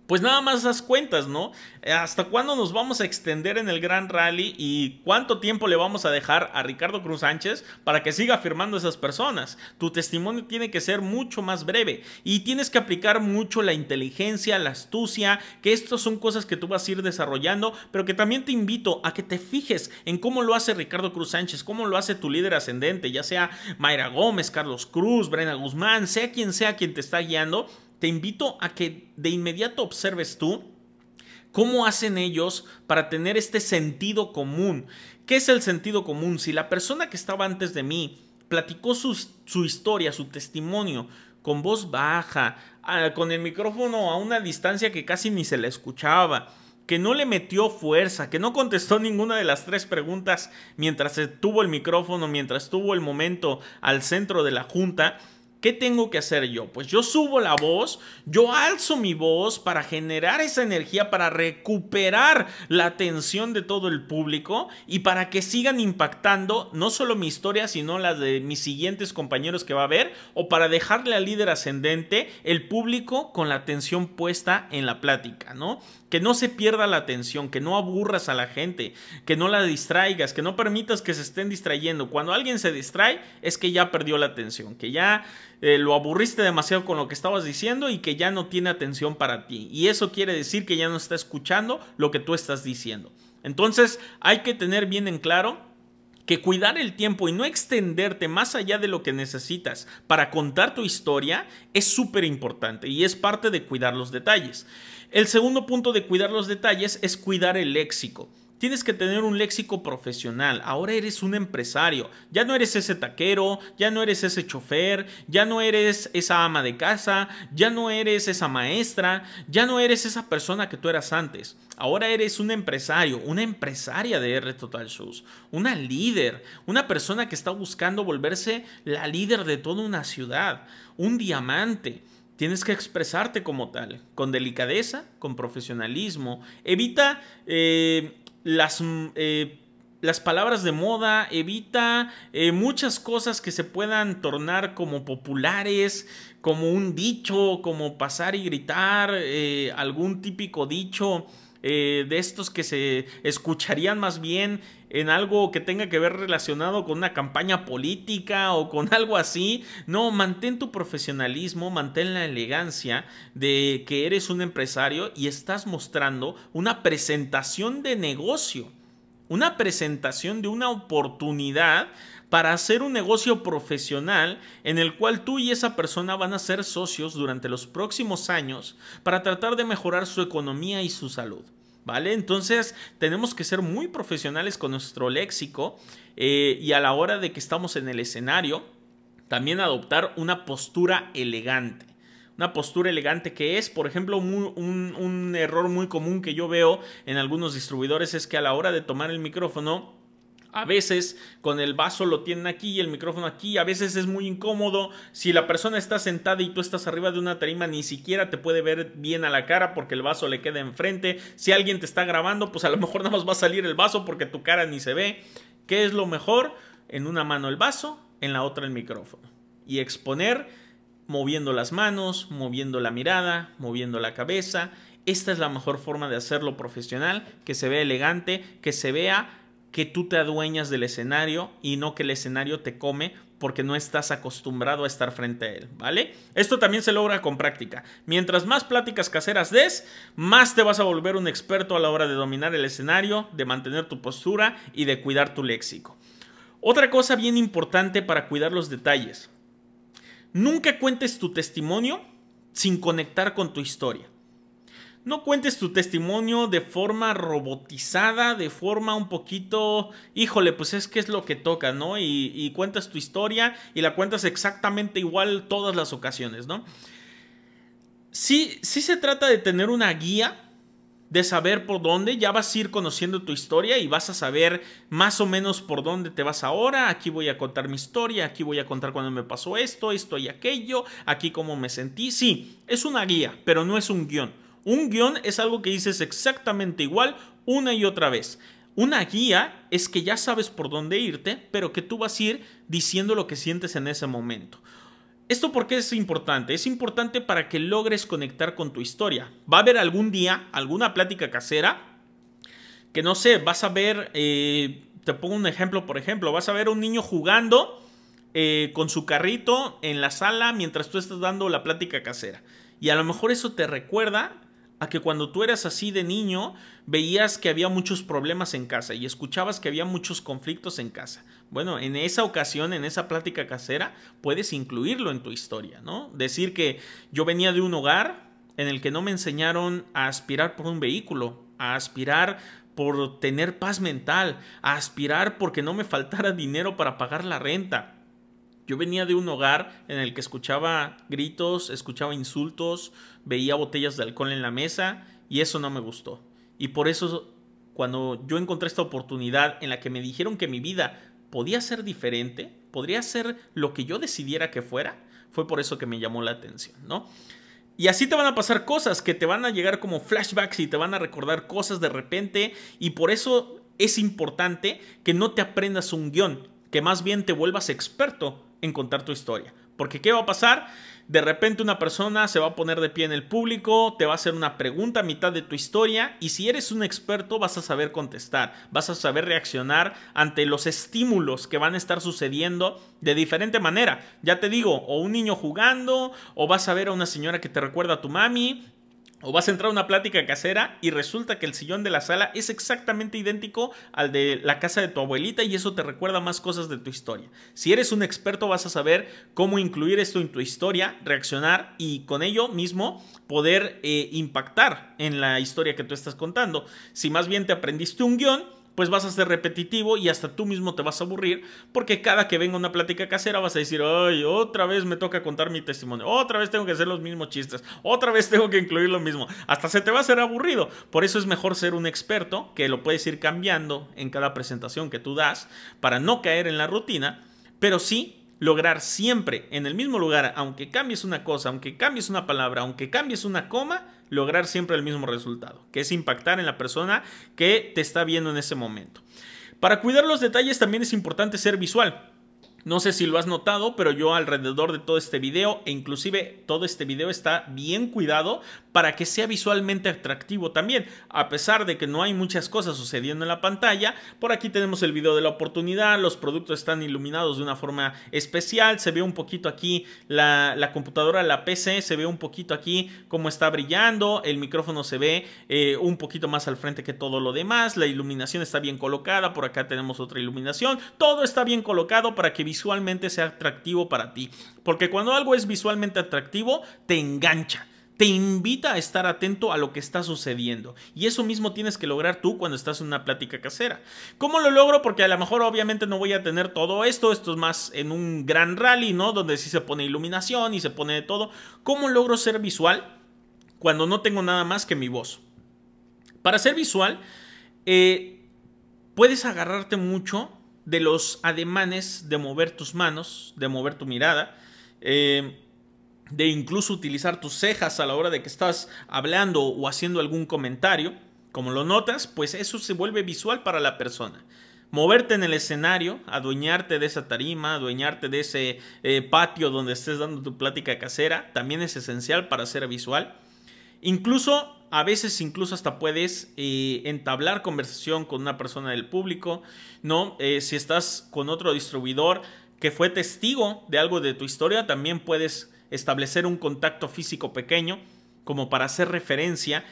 S1: pues nada más das cuentas, ¿no? ¿Hasta cuándo nos vamos a extender en el Gran Rally y cuánto tiempo le vamos a dejar a Ricardo Cruz Sánchez para que siga firmando a esas personas? Tu testimonio tiene que ser mucho más breve y tienes que aplicar mucho la inteligencia, la astucia, que estas son cosas que tú vas a ir desarrollando, pero que también te invito a que te fijes en cómo lo hace Ricardo Cruz Sánchez, cómo lo hace tu líder ascendente, ya sea Mayra Gómez, Carlos Cruz, Brenda Guzmán, sea quien te está guiando. Te invito a que de inmediato observes tú cómo hacen ellos para tener este sentido común. ¿Qué es el sentido común? Si la persona que estaba antes de mí platicó su historia, su testimonio, con voz baja, con el micrófono a una distancia que casi ni se le escuchaba, que no le metió fuerza, que no contestó ninguna de las 3 preguntas mientras tuvo el micrófono, mientras tuvo el momento al centro de la junta, ¿qué tengo que hacer yo? Pues yo subo la voz, yo alzo mi voz para generar esa energía, para recuperar la atención de todo el público y para que sigan impactando no solo mi historia, sino la de mis siguientes compañeros que va a haber, o para dejarle al líder ascendente el público con la atención puesta en la plática, ¿no? Que no se pierda la atención, que no aburras a la gente, que no la distraigas, que no permitas que se estén distrayendo. Cuando alguien se distrae es que ya perdió la atención, que ya lo aburriste demasiado con lo que estabas diciendo y que ya no tiene atención para ti. Y eso quiere decir que ya no está escuchando lo que tú estás diciendo. Entonces hay que tener bien en claro que cuidar el tiempo y no extenderte más allá de lo que necesitas para contar tu historia es súper importante y es parte de cuidar los detalles. El segundo punto de cuidar los detalles es cuidar el léxico. Tienes que tener un léxico profesional. Ahora eres un empresario. Ya no eres ese taquero, ya no eres ese chofer, ya no eres esa ama de casa, ya no eres esa maestra, ya no eres esa persona que tú eras antes. Ahora eres un empresario, una empresaria de R Total Shows, una líder, una persona que está buscando volverse la líder de toda una ciudad, un diamante. Tienes que expresarte como tal, con delicadeza, con profesionalismo. Evita las palabras de moda, evita muchas cosas que se puedan tornar como populares, como un dicho, como pasar y gritar, algún típico dicho de estos que se escucharían más bien en algo que tenga que ver relacionado con una campaña política o con algo así. No, mantén tu profesionalismo, mantén la elegancia de que eres un empresario y estás mostrando una presentación de negocio, una presentación de una oportunidad para hacer un negocio profesional en el cual tú y esa persona van a ser socios durante los próximos años para tratar de mejorar su economía y su salud. ¿Vale? Entonces tenemos que ser muy profesionales con nuestro léxico y a la hora de que estamos en el escenario también adoptar una postura elegante. Una postura elegante que es, por ejemplo, un error muy común que yo veo en algunos distribuidores es que a la hora de tomar el micrófono, a veces con el vaso lo tienen aquí y el micrófono aquí, a veces es muy incómodo. Si la persona está sentada y tú estás arriba de una tarima, ni siquiera te puede ver bien a la cara porque el vaso le queda enfrente. Si alguien te está grabando, pues a lo mejor nada más va a salir el vaso porque tu cara ni se ve. ¿Qué es lo mejor? En una mano el vaso, en la otra el micrófono. Y exponer moviendo las manos, moviendo la mirada, moviendo la cabeza. Esta es la mejor forma de hacerlo profesional, que se vea elegante, que se vea que tú te adueñas del escenario y no que el escenario te come porque no estás acostumbrado a estar frente a él, ¿vale? Esto también se logra con práctica. Mientras más pláticas caseras des, más te vas a volver un experto a la hora de dominar el escenario, de mantener tu postura y de cuidar tu léxico. Otra cosa bien importante para cuidar los detalles. Nunca cuentes tu testimonio sin conectar con tu historia. No cuentes tu testimonio de forma robotizada, de forma un poquito, híjole, pues es que es lo que toca, ¿no? Y cuentas tu historia y la cuentas exactamente igual todas las ocasiones, ¿no? Sí se trata de tener una guía, de saber por dónde, ya vas a ir conociendo tu historia y vas a saber más o menos por dónde te vas ahora. Aquí voy a contar mi historia, aquí voy a contar cuando me pasó esto, esto y aquello, aquí cómo me sentí. Sí, es una guía, pero no es un guión. Un guión es algo que dices exactamente igual una y otra vez. Una guía es que ya sabes por dónde irte, pero que tú vas a ir diciendo lo que sientes en ese momento. ¿Esto por qué es importante? Es importante para que logres conectar con tu historia. Va a haber algún día alguna plática casera que no sé, vas a ver, te pongo un ejemplo, por ejemplo, vas a ver a un niño jugando con su carrito en la sala mientras tú estás dando la plática casera. Y a lo mejor eso te recuerda a que cuando tú eras así de niño veías que había muchos problemas en casa y escuchabas que había muchos conflictos en casa. Bueno, en esa ocasión, en esa plática casera, puedes incluirlo en tu historia, ¿no? Decir que yo venía de un hogar en el que no me enseñaron a aspirar por un vehículo, a aspirar por tener paz mental, a aspirar porque no me faltara dinero para pagar la renta. Yo venía de un hogar en el que escuchaba gritos, escuchaba insultos, veía botellas de alcohol en la mesa y eso no me gustó. Y por eso, cuando yo encontré esta oportunidad en la que me dijeron que mi vida podía ser diferente, podría ser lo que yo decidiera que fuera, fue por eso que me llamó la atención, ¿no? Y así te van a pasar cosas que te van a llegar como flashbacks y te van a recordar cosas de repente, y por eso es importante que no te aprendas un guión, que más bien te vuelvas experto en contar tu historia. Porque ¿qué va a pasar? De repente una persona se va a poner de pie en el público, te va a hacer una pregunta a mitad de tu historia y si eres un experto vas a saber contestar, vas a saber reaccionar ante los estímulos que van a estar sucediendo de diferente manera. Ya te digo, o un niño jugando, o vas a ver a una señora que te recuerda a tu mami, o vas a entrar a una plática casera y resulta que el sillón de la sala es exactamente idéntico al de la casa de tu abuelita y eso te recuerda más cosas de tu historia. Si eres un experto vas a saber cómo incluir esto en tu historia, reaccionar y con ello mismo poder impactar en la historia que tú estás contando. Si más bien te aprendiste un guión, pues vas a ser repetitivo y hasta tú mismo te vas a aburrir porque cada que venga una plática casera vas a decir, ay, otra vez me toca contar mi testimonio, otra vez tengo que hacer los mismos chistes, otra vez tengo que incluir lo mismo, hasta se te va a hacer aburrido. Por eso es mejor ser un experto que lo puedes ir cambiando en cada presentación que tú das para no caer en la rutina, pero sí lograr siempre en el mismo lugar, aunque cambies una cosa, aunque cambies una palabra, aunque cambies una coma, lograr siempre el mismo resultado, que es impactar en la persona que te está viendo en ese momento. Para cuidar los detalles también es importante ser visual. No sé si lo has notado, pero yo alrededor de todo este video, e inclusive todo este video está bien cuidado para que sea visualmente atractivo también. A pesar de que no hay muchas cosas sucediendo en la pantalla, por aquí tenemos el video de la oportunidad, los productos están iluminados de una forma especial, se ve un poquito aquí la computadora, la PC, se ve un poquito aquí cómo está brillando, el micrófono se ve un poquito más al frente que todo lo demás, la iluminación está bien colocada, por acá tenemos otra iluminación, todo está bien colocado para que visualmente sea atractivo para ti, porque cuando algo es visualmente atractivo te engancha, te invita a estar atento a lo que está sucediendo y eso mismo tienes que lograr tú cuando estás en una plática casera. ¿Cómo lo logro? Porque a lo mejor obviamente no voy a tener todo esto es más en un gran rally, ¿no? Donde sí se pone iluminación y se pone de todo. ¿Cómo logro ser visual cuando no tengo nada más que mi voz? Para ser visual puedes agarrarte mucho de los ademanes de mover tus manos, de mover tu mirada, de incluso utilizar tus cejas a la hora de que estás hablando o haciendo algún comentario. Como lo notas, pues eso se vuelve visual para la persona. Moverte en el escenario, adueñarte de esa tarima, adueñarte de ese patio donde estés dando tu plática casera, también es esencial para ser visual. Incluso, a veces incluso hasta puedes entablar conversación con una persona del público, ¿no? Si estás con otro distribuidor que fue testigo de algo de tu historia, también puedes establecer un contacto físico pequeño como para hacer referencia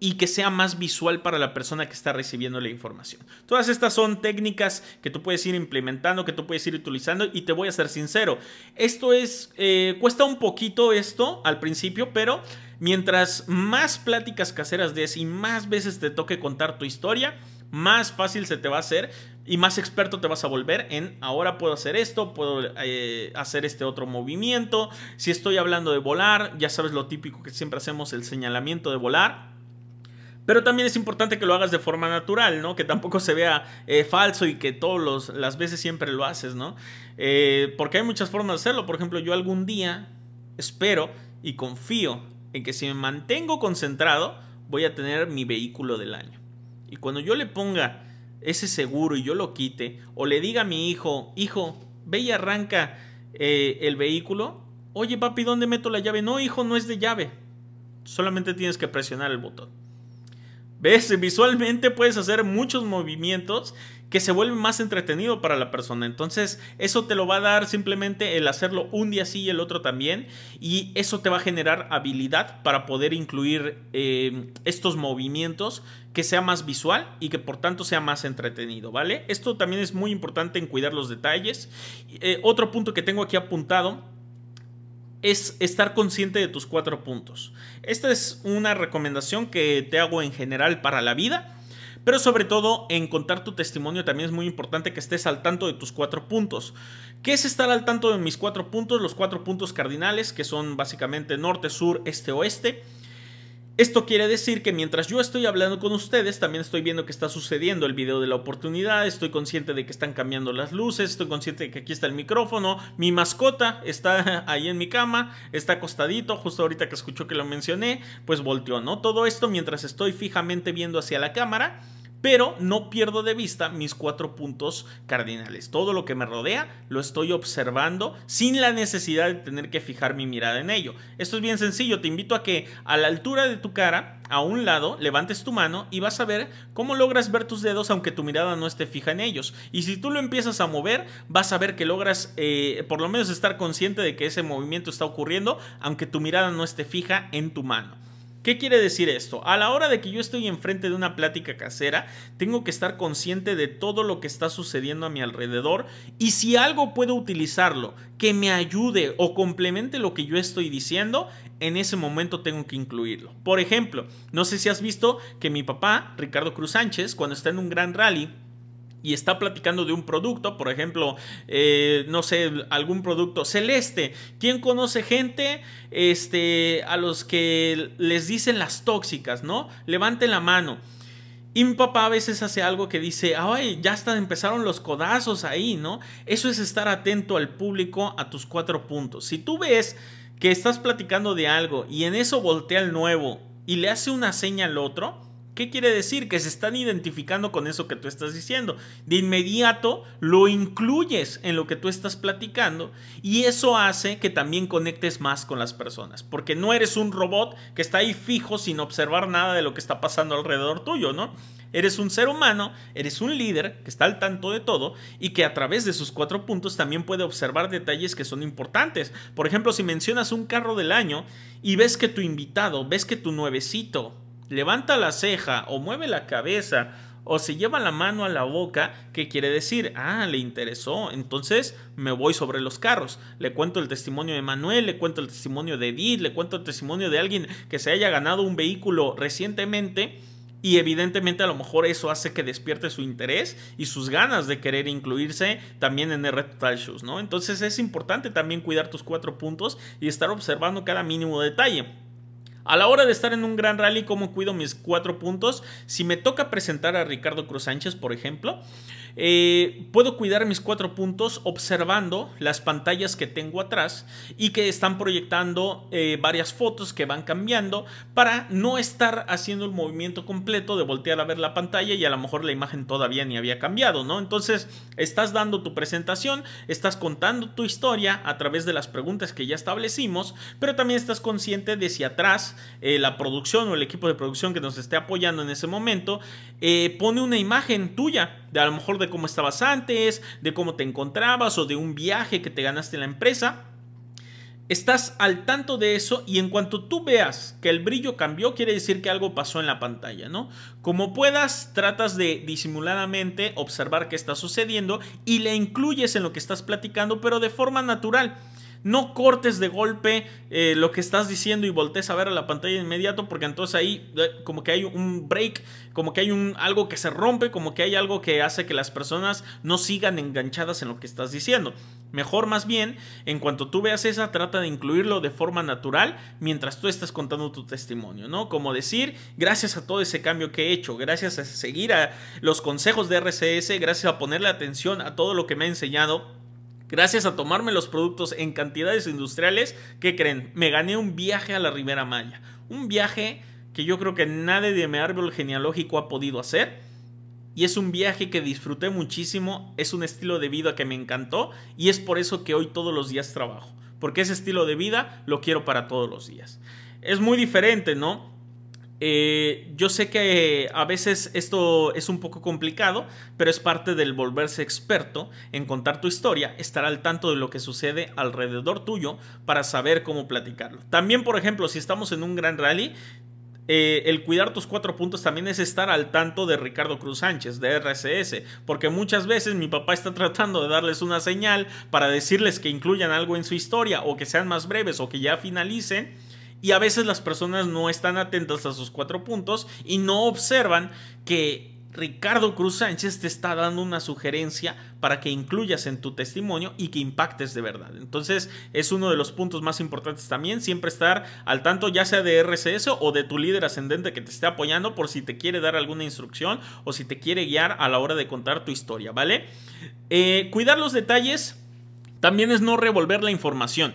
S1: y que sea más visual para la persona que está recibiendo la información. Todas estas son técnicas que tú puedes ir implementando, que tú puedes ir utilizando y te voy a ser sincero, esto es, cuesta un poquito esto al principio, pero mientras más pláticas caseras des y más veces te toque contar tu historia, más fácil se te va a hacer y más experto te vas a volver en ahora puedo hacer esto, puedo hacer este otro movimiento. Si estoy hablando de volar, ya sabes lo típico que siempre hacemos, el señalamiento de volar. Pero también es importante que lo hagas de forma natural, ¿no? Que tampoco se vea falso y que todas las veces siempre lo haces, ¿no? Porque hay muchas formas de hacerlo. Por ejemplo, yo algún día espero y confío en que si me mantengo concentrado voy a tener mi vehículo del año. Y cuando yo le ponga ese seguro y yo lo quite, o le diga a mi hijo, hijo, ve y arranca el vehículo, Oye, papi, ¿dónde meto la llave? No, hijo, no es de llave. Solamente tienes que presionar el botón. ¿Ves? Visualmente puedes hacer muchos movimientos que se vuelven más entretenido para la persona. Entonces eso te lo va a dar simplemente el hacerlo un día sí y el otro también. Y eso te va a generar habilidad para poder incluir estos movimientos, que sea más visual y que por tanto sea más entretenido, ¿vale? Esto también es muy importante en cuidar los detalles. Otro punto que tengo aquí apuntado es estar consciente de tus 4 puntos. Esta es una recomendación que te hago en general para la vida, pero sobre todo en contar tu testimonio también es muy importante que estés al tanto de tus 4 puntos. ¿Qué es estar al tanto de mis 4 puntos? Los 4 puntos cardinales, que son básicamente norte, sur, este, oeste. Esto quiere decir que mientras yo estoy hablando con ustedes, también estoy viendo que está sucediendo el video de la oportunidad, estoy consciente de que están cambiando las luces, estoy consciente de que aquí está el micrófono, mi mascota está ahí en mi cama, está acostadito, justo ahorita que escuchó que lo mencioné, pues volteó, ¿no? Todo esto mientras estoy fijamente viendo hacia la cámara, pero no pierdo de vista mis 4 puntos cardinales. Todo lo que me rodea lo estoy observando sin la necesidad de tener que fijar mi mirada en ello. Esto es bien sencillo. Te invito a que a la altura de tu cara, a un lado, levantes tu mano y vas a ver cómo logras ver tus dedos aunque tu mirada no esté fija en ellos. Y si tú lo empiezas a mover, vas a ver que logras por lo menos estar consciente de que ese movimiento está ocurriendo aunque tu mirada no esté fija en tu mano. ¿Qué quiere decir esto? A la hora de que yo estoy enfrente de una plática casera, tengo que estar consciente de todo lo que está sucediendo a mi alrededor y si algo puedo utilizarlo que me ayude o complemente lo que yo estoy diciendo, en ese momento tengo que incluirlo. Por ejemplo, no sé si has visto que mi papá, Ricardo Cruz Sánchez, cuando está en un gran rally y está platicando de un producto, por ejemplo, no sé, algún producto Celeste. ¿Quién conoce gente a los que les dicen las tóxicas, no? Levanten la mano. Y mi papá a veces hace algo que dice, ay, ya hasta empezaron los codazos ahí, ¿no? Eso es estar atento al público, a tus 4 puntos. Si tú ves que estás platicando de algo y en eso voltea el nuevo y le hace una seña al otro, ¿qué quiere decir? Que se están identificando con eso que tú estás diciendo. De inmediato lo incluyes en lo que tú estás platicando y eso hace que también conectes más con las personas. Porque no eres un robot que está ahí fijo sin observar nada de lo que está pasando alrededor tuyo, ¿no? Eres un ser humano, eres un líder que está al tanto de todo y que a través de sus 4 puntos también puede observar detalles que son importantes. Por ejemplo, si mencionas un carro del año y ves que tu invitado, ves que tu nuevecito levanta la ceja o mueve la cabeza o se lleva la mano a la boca, ¿qué quiere decir? Ah, le interesó, entonces me voy sobre los carros. Le cuento el testimonio de Manuel, le cuento el testimonio de Edith, le cuento el testimonio de alguien que se haya ganado un vehículo recientemente y evidentemente a lo mejor eso hace que despierte su interés y sus ganas de querer incluirse también en R Total Shoes, ¿no? Entonces es importante también cuidar tus 4 puntos y estar observando cada mínimo detalle. A la hora de estar en un gran rally, ¿cómo cuido mis 4 puntos? Si me toca presentar a Ricardo Cruz Sánchez, por ejemplo, puedo cuidar mis 4 puntos observando las pantallas que tengo atrás y que están proyectando varias fotos que van cambiando para no estar haciendo el movimiento completo de voltear a ver la pantalla y a lo mejor la imagen todavía ni había cambiado, ¿no? Entonces estás dando tu presentación, estás contando tu historia a través de las preguntas que ya establecimos, pero también estás consciente de si atrás la producción o el equipo de producción que nos esté apoyando en ese momento pone una imagen tuya, de a lo mejor de cómo estabas antes, de cómo te encontrabas o de un viaje que te ganaste en la empresa. Estás al tanto de eso y en cuanto tú veas que el brillo cambió, quiere decir que algo pasó en la pantalla, ¿no? Como puedas, tratas de disimuladamente observar qué está sucediendo y le incluyes en lo que estás platicando, pero de forma natural. No cortes de golpe lo que estás diciendo y voltees a ver a la pantalla de inmediato, porque entonces ahí como que hay un break, como que hay algo que se rompe, como que hay algo que hace que las personas no sigan enganchadas en lo que estás diciendo. Mejor más bien, en cuanto tú veas esa, trata de incluirlo de forma natural mientras tú estás contando tu testimonio, ¿no? Como decir, gracias a todo ese cambio que he hecho, gracias a seguir a los consejos de RCS, gracias a ponerle atención a todo lo que me ha enseñado, gracias a tomarme los productos en cantidades industriales, ¿qué creen? Me gané un viaje a la Ribera Maya. Un viaje que yo creo que nadie de mi árbol genealógico ha podido hacer. Y es un viaje que disfruté muchísimo, es un estilo de vida que me encantó y es por eso que hoy todos los días trabajo. porque ese estilo de vida lo quiero para todos los días. Es muy diferente, ¿no? Yo sé que a veces esto es un poco complicado, pero es parte del volverse experto en contar tu historia, estar al tanto de lo que sucede alrededor tuyo para saber cómo platicarlo. También, por ejemplo, si estamos en un gran rally, el cuidar tus 4 puntos también es estar al tanto de Ricardo Cruz Sánchez, de RCS, porque muchas veces mi papá está tratando de darles una señal para decirles que incluyan algo en su historia o que sean más breves o que ya finalicen. Y a veces las personas no están atentas a sus 4 puntos y no observan que Ricardo Cruz Sánchez te está dando una sugerencia para que incluyas en tu testimonio y que impactes de verdad. Entonces es uno de los puntos más importantes también, siempre estar al tanto ya sea de RCS o de tu líder ascendente que te esté apoyando por si te quiere dar alguna instrucción o si te quiere guiar a la hora de contar tu historia, ¿vale? Cuidar los detalles también es no revolver la información.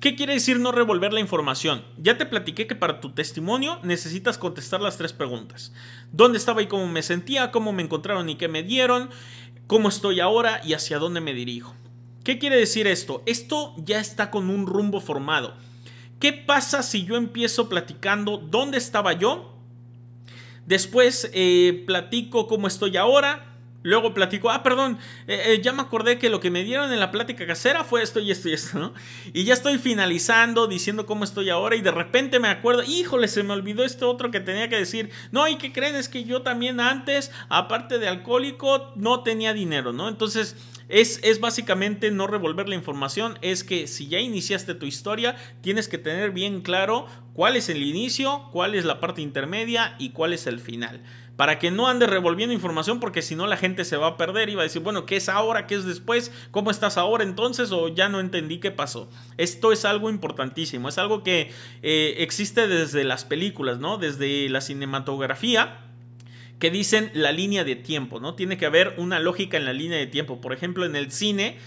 S1: ¿Qué quiere decir no revolver la información? Ya te platiqué que para tu testimonio necesitas contestar las 3 preguntas. ¿Dónde estaba y cómo me sentía? ¿Cómo me encontraron y qué me dieron? ¿Cómo estoy ahora y hacia dónde me dirijo? ¿Qué quiere decir esto? Esto ya está con un rumbo formado. ¿Qué pasa si yo empiezo platicando dónde estaba yo? Después platico cómo estoy ahora. Luego platico, perdón, ya me acordé que lo que me dieron en la plática casera fue esto y esto y esto, ¿no? Y ya estoy finalizando diciendo cómo estoy ahora y de repente me acuerdo, híjole, se me olvidó esto otro que tenía que decir. No, ¿y qué creen? Es que yo también antes, aparte de alcohólico, no tenía dinero, ¿no? Entonces es básicamente no revolver la información, es que si ya iniciaste tu historia, tienes que tener bien claro cuál es el inicio, cuál es la parte intermedia y cuál es el final. Para que no andes revolviendo información, porque si no la gente se va a perder y va a decir, bueno, ¿qué es ahora? ¿Qué es después? ¿Cómo estás ahora entonces? O ya no entendí qué pasó. Esto es algo importantísimo, es algo que existe desde las películas, ¿no? Desde la cinematografía, que dicen la línea de tiempo, ¿no? Tiene que haber una lógica en la línea de tiempo. Por ejemplo, en el cine,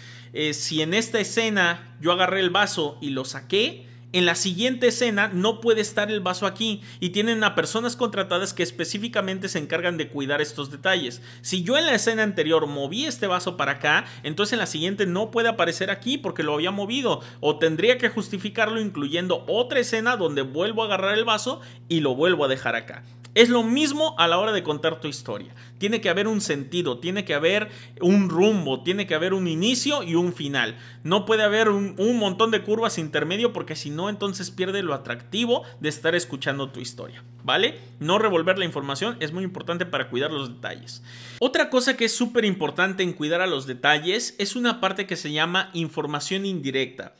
S1: si en esta escena yo agarré el vaso y lo saqué, en la siguiente escena no puede estar el vaso aquí y tienen a personas contratadas que específicamente se encargan de cuidar estos detalles. Si yo en la escena anterior moví este vaso para acá, entonces en la siguiente no puede aparecer aquí porque lo había movido, o tendría que justificarlo incluyendo otra escena donde vuelvo a agarrar el vaso y lo vuelvo a dejar acá. Es lo mismo a la hora de contar tu historia. Tiene que haber un sentido, tiene que haber un rumbo, tiene que haber un inicio y un final. No puede haber un montón de curvas intermedio porque si no, entonces pierde lo atractivo de estar escuchando tu historia, ¿vale? No revolver la información es muy importante para cuidar los detalles. Otra cosa que es súper importante en cuidar a los detalles es una parte que se llama información indirecta.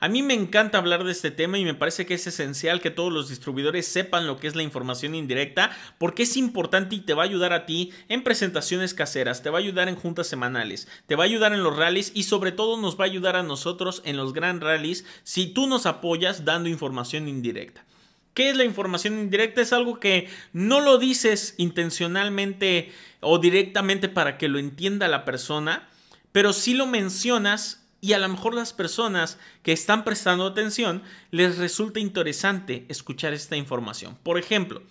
S1: A mí me encanta hablar de este tema y me parece que es esencial que todos los distribuidores sepan lo que es la información indirecta porque es importante y te va a ayudar a ti en presentaciones caseras, te va a ayudar en juntas semanales, te va a ayudar en los rallies y sobre todo nos va a ayudar a nosotros en los gran rallies si tú nos apoyas dando información indirecta. ¿Qué es la información indirecta? Es algo que no lo dices intencionalmente o directamente para que lo entienda la persona, pero sí lo mencionas. Y a lo mejor las personas que están prestando atención les resulta interesante escuchar esta información. Por ejemplo,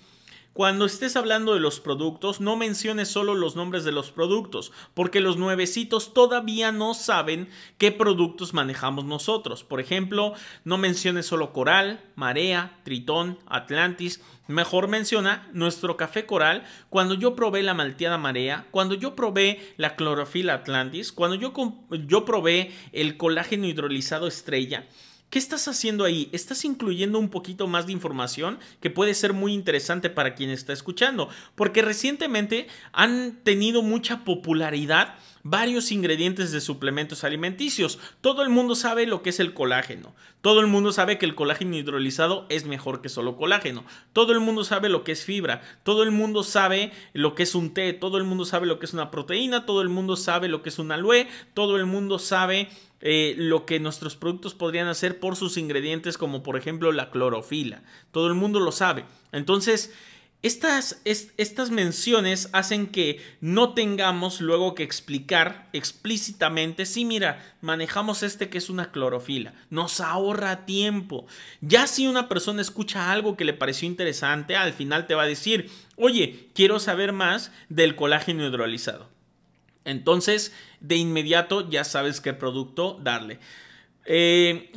S1: cuando estés hablando de los productos, no menciones solo los nombres de los productos, porque los nuevecitos todavía no saben qué productos manejamos nosotros. Por ejemplo, no menciones solo Coral, Marea, Tritón, Atlantis. Mejor menciona nuestro café Coral, cuando yo probé la malteada Marea, cuando yo probé la clorofila Atlantis, cuando yo probé el colágeno hidrolizado Estrella. ¿Qué estás haciendo ahí? Estás incluyendo un poquito más de información que puede ser muy interesante para quien está escuchando, porque recientemente han tenido mucha popularidad varios ingredientes de suplementos alimenticios. Todo el mundo sabe lo que es el colágeno. Todo el mundo sabe que el colágeno hidrolizado es mejor que solo colágeno. Todo el mundo sabe lo que es fibra. Todo el mundo sabe lo que es un té. Todo el mundo sabe lo que es una proteína. Todo el mundo sabe lo que es un aloe. Todo el mundo sabe lo que nuestros productos podrían hacer por sus ingredientes, como por ejemplo la clorofila. Todo el mundo lo sabe. Entonces, estas menciones hacen que no tengamos luego que explicar explícitamente, sí, mira, manejamos que es una clorofila. Nos ahorra tiempo. Ya si una persona escucha algo que le pareció interesante, al final te va a decir, oye, quiero saber más del colágeno hidrolizado. Entonces, de inmediato ya sabes qué producto darle.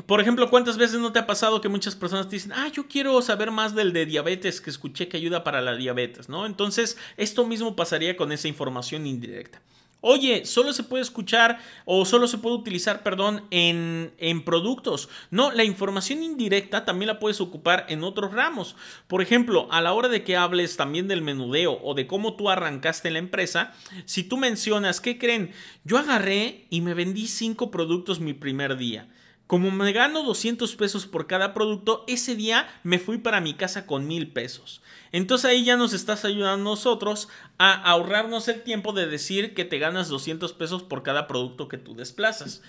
S1: Por ejemplo, ¿cuántas veces no te ha pasado que muchas personas te dicen, yo quiero saber más del de diabetes que escuché que ayuda para la diabetes, ¿no? Entonces, esto mismo pasaría con esa información indirecta. Oye, solo se puede escuchar o solo se puede utilizar, perdón, en productos. No, la información indirecta también la puedes ocupar en otros ramos. Por ejemplo, a la hora de que hables también del menudeo o de cómo tú arrancaste en la empresa, si tú mencionas, ¿qué creen? Yo agarré y me vendí 5 productos mi primer día. Como me gano 200 pesos por cada producto, ese día me fui para mi casa con 1000 pesos. Entonces ahí ya nos estás ayudando a nosotros a ahorrarnos el tiempo de decir que te ganas 200 pesos por cada producto que tú desplazas.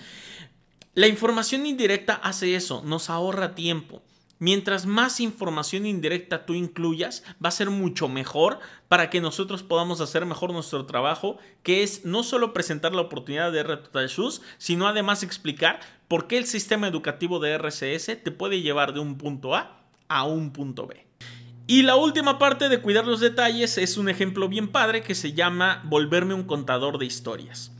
S1: La información indirecta hace eso, nos ahorra tiempo. Mientras más información indirecta tú incluyas, va a ser mucho mejor para que nosotros podamos hacer mejor nuestro trabajo, que es no solo presentar la oportunidad de R Total Shoes, sino además explicar por qué el sistema educativo de RCS te puede llevar de un punto a un punto B. Y la última parte de cuidar los detalles es un ejemplo bien padre que se llama volverme un contador de historias.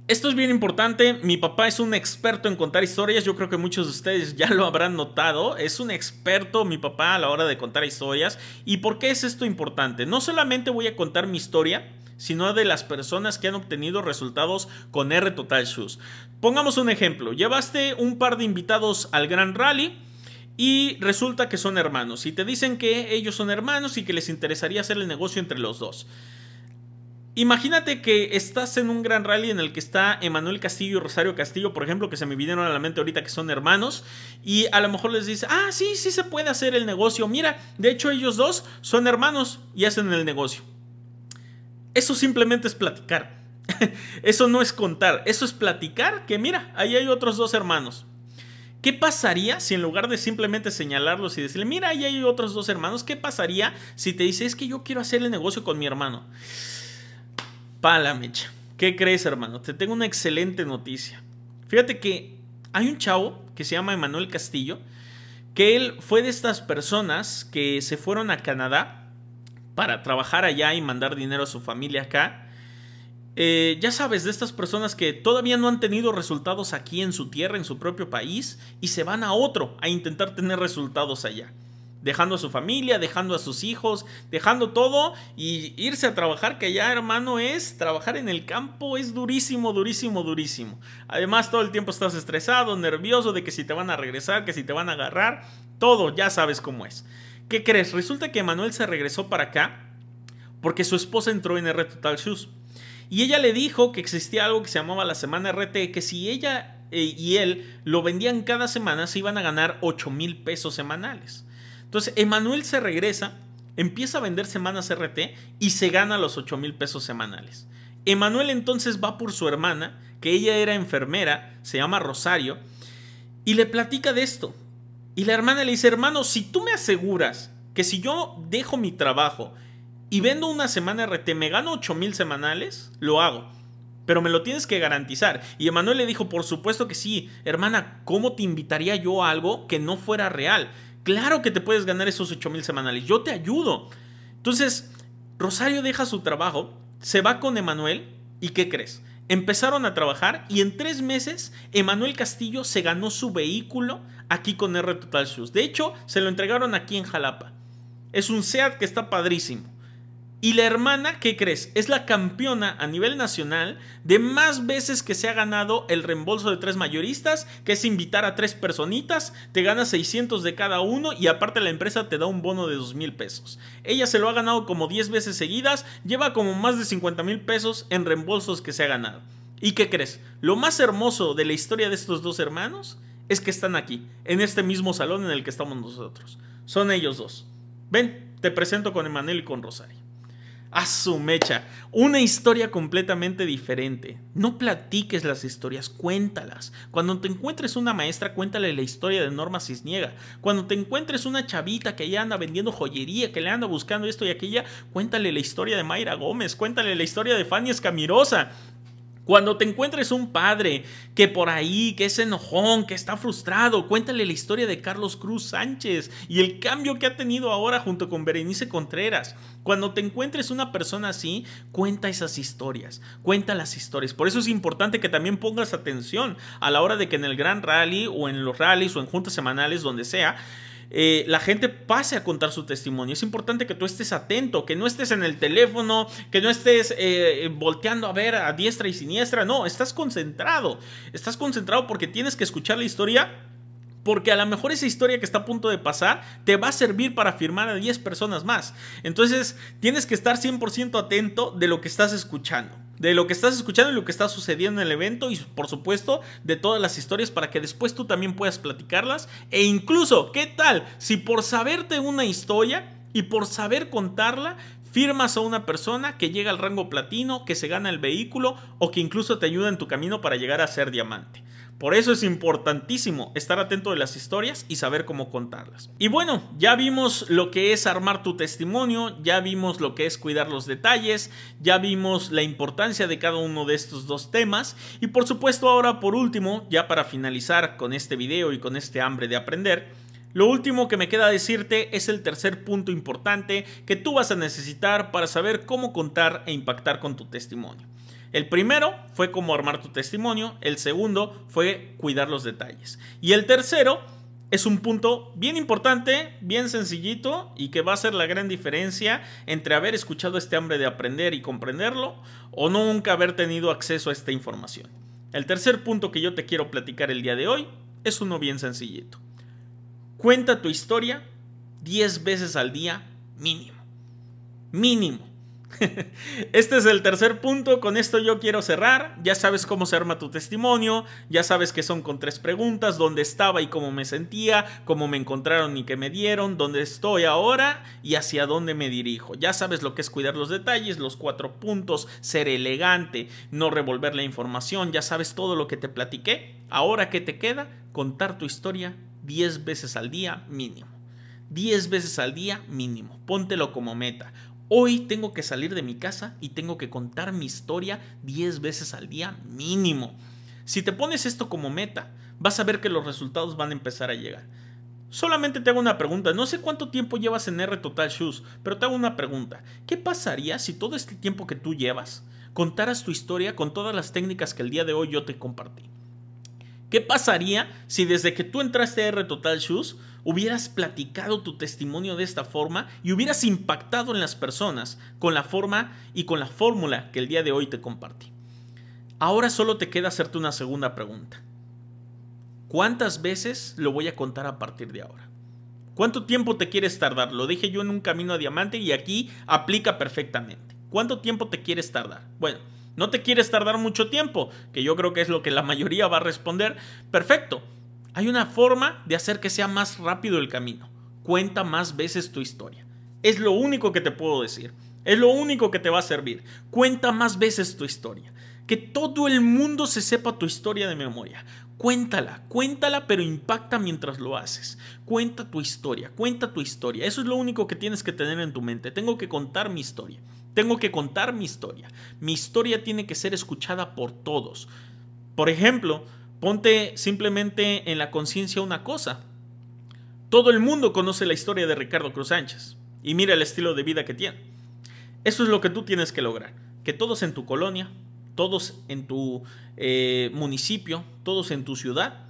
S1: Esto es bien importante, mi papá es un experto en contar historias, yo creo que muchos de ustedes ya lo habrán notado, es un experto mi papá a la hora de contar historias. ¿Y por qué es esto importante? No solamente voy a contar mi historia, sino de las personas que han obtenido resultados con R Total Shoes. Pongamos un ejemplo, llevaste un par de invitados al Gran Rally y resulta que son hermanos y te dicen que ellos son hermanos y que les interesaría hacer el negocio entre los dos. Imagínate que estás en un gran rally en el que está Emanuel Castillo y Rosario Castillo, por ejemplo, que se me vinieron a la mente ahorita que son hermanos, y a lo mejor les dices, sí se puede hacer el negocio, mira, de hecho ellos dos son hermanos y hacen el negocio. Eso simplemente es platicar. Eso no es contar, eso es platicar que mira, ahí hay otros dos hermanos. ¿Qué pasaría si en lugar de simplemente señalarlos y decirle, mira, ahí hay otros dos hermanos, qué pasaría si te dice, es que yo quiero hacer el negocio con mi hermano? Pala mecha. ¿Qué crees, hermano? Te tengo una excelente noticia. Fíjate que hay un chavo que se llama Emanuel Castillo, que él fue de estas personas que se fueron a Canadá para trabajar allá y mandar dinero a su familia acá. Ya sabes, de estas personas que todavía no han tenido resultados aquí en su tierra, en su propio país, y se van a otro a intentar tener resultados allá. Dejando a su familia, dejando a sus hijos, dejando todo y irse a trabajar, que ya, hermano, trabajar en el campo es durísimo, durísimo, durísimo. Además, todo el tiempo estás estresado, nervioso de que si te van a regresar, que si te van a agarrar, todo, ya sabes cómo es. ¿Qué crees? Resulta que Manuel se regresó para acá porque su esposa entró en R Total Shoes. Y ella le dijo que existía algo que se llamaba la semana RT, que si ella y él lo vendían cada semana, se iban a ganar 8,000 pesos semanales. Entonces, Emanuel se regresa, empieza a vender semanas RT y se gana los 8,000 pesos semanales. Emanuel entonces va por su hermana, que ella era enfermera, se llama Rosario, y le platica de esto. Y la hermana le dice, hermano, si tú me aseguras que si yo dejo mi trabajo y vendo una semana RT, me gano 8,000 semanales, lo hago. Pero me lo tienes que garantizar. Y Emanuel le dijo, por supuesto que sí. Hermana, ¿cómo te invitaría yo a algo que no fuera real? Claro que te puedes ganar esos 8,000 semanales. Yo te ayudo. Entonces, Rosario deja su trabajo, se va con Emanuel. ¿Y qué crees? Empezaron a trabajar y en 3 meses Emanuel Castillo se ganó su vehículo aquí con R Total Shoes. De hecho, se lo entregaron aquí en Jalapa. Es un SEAT que está padrísimo. Y la hermana, ¿qué crees? Es la campeona a nivel nacional de más veces que se ha ganado el reembolso de 3 mayoristas, que es invitar a 3 personitas, te ganas 600 de cada uno y aparte la empresa te da un bono de 2,000 pesos. Ella se lo ha ganado como 10 veces seguidas, lleva como más de 50,000 pesos en reembolsos que se ha ganado. ¿Y qué crees? Lo más hermoso de la historia de estos dos hermanos es que están aquí, en este mismo salón en el que estamos nosotros. Son ellos dos. Ven, te presento con Emanuel y con Rosario. A su mecha, una historia completamente diferente. No platiques las historias, cuéntalas. Cuando te encuentres una maestra, cuéntale la historia de Norma Cisniega. Cuando te encuentres una chavita que ya anda vendiendo joyería, que le anda buscando esto y aquella, cuéntale la historia de Mayra Gómez, cuéntale la historia de Fanny Escamirosa. Cuando te encuentres un padre que por ahí, que es enojón, que está frustrado, cuéntale la historia de Carlos Cruz Sánchez y el cambio que ha tenido ahora junto con Berenice Contreras. Cuando te encuentres una persona así, cuenta esas historias, cuenta las historias. Por eso es importante que también pongas atención a la hora de que en el Gran Rally o en los rallies o en juntas semanales, donde sea, la gente pase a contar su testimonio. Es importante que tú estés atento, que no estés en el teléfono, que no estés volteando a ver a diestra y siniestra. No, estás concentrado porque tienes que escuchar la historia, porque a lo mejor esa historia que está a punto de pasar te va a servir para firmar a 10 personas más. Entonces tienes que estar 100% atento de lo que estás escuchando. De lo que estás escuchando y lo que está sucediendo en el evento, y por supuesto de todas las historias, para que después tú también puedas platicarlas. E incluso, ¿qué tal si por saberte una historia y por saber contarla firmas a una persona que llega al rango platino, que se gana el vehículo o que incluso te ayuda en tu camino para llegar a ser diamante? Por eso es importantísimo estar atento de las historias y saber cómo contarlas. Y bueno, ya vimos lo que es armar tu testimonio, ya vimos lo que es cuidar los detalles, ya vimos la importancia de cada uno de estos dos temas. Y por supuesto ahora, por último, ya para finalizar con este video y con este hambre de aprender, lo último que me queda decirte es el tercer punto importante que tú vas a necesitar para saber cómo contar e impactar con tu testimonio. El primero fue cómo armar tu testimonio, el segundo fue cuidar los detalles y el tercero es un punto bien importante, bien sencillito y que va a ser la gran diferencia entre haber escuchado este hambre de aprender y comprenderlo o nunca haber tenido acceso a esta información. El tercer punto que yo te quiero platicar el día de hoy es uno bien sencillito. Cuenta tu historia 10 veces al día mínimo. Mínimo. Este es el tercer punto. Con esto yo quiero cerrar. Ya sabes cómo se arma tu testimonio. Ya sabes que son con 3 preguntas: dónde estaba y cómo me sentía, cómo me encontraron y qué me dieron, dónde estoy ahora y hacia dónde me dirijo. Ya sabes lo que es cuidar los detalles, los 4 puntos, ser elegante, no revolver la información. Ya sabes todo lo que te platiqué. Ahora, ¿qué te queda? Contar tu historia 10 veces al día mínimo. 10 veces al día mínimo. Póntelo como meta. Hoy tengo que salir de mi casa y tengo que contar mi historia 10 veces al día mínimo. Si te pones esto como meta, vas a ver que los resultados van a empezar a llegar. Solamente te hago una pregunta. No sé cuánto tiempo llevas en R Total Shoes, pero te hago una pregunta. ¿Qué pasaría si todo este tiempo que tú llevas contaras tu historia con todas las técnicas que el día de hoy yo te compartí? ¿Qué pasaría si desde que tú entraste a R Total Shoes hubieras platicado tu testimonio de esta forma y hubieras impactado en las personas con la forma y con la fórmula que el día de hoy te compartí? Ahora solo te queda hacerte una segunda pregunta. ¿Cuántas veces lo voy a contar a partir de ahora? ¿Cuánto tiempo te quieres tardar? Lo dije yo en un camino a diamante y aquí aplica perfectamente. ¿Cuánto tiempo te quieres tardar? Bueno, no te quieres tardar mucho tiempo, que yo creo que es lo que la mayoría va a responder. Perfecto. Hay una forma de hacer que sea más rápido el camino. Cuenta más veces tu historia. Es lo único que te puedo decir. Es lo único que te va a servir. Cuenta más veces tu historia. Que todo el mundo se sepa tu historia de memoria. Cuéntala, pero impacta mientras lo haces. Cuenta tu historia, cuenta tu historia. Eso es lo único que tienes que tener en tu mente. Tengo que contar mi historia. Tengo que contar mi historia. Mi historia tiene que ser escuchada por todos. Por ejemplo, ponte simplemente en la conciencia una cosa. Todo el mundo conoce la historia de Ricardo Cruz Sánchez. Y mira el estilo de vida que tiene. Eso es lo que tú tienes que lograr. Que todos en tu colonia, todos en tu municipio, todos en tu ciudad,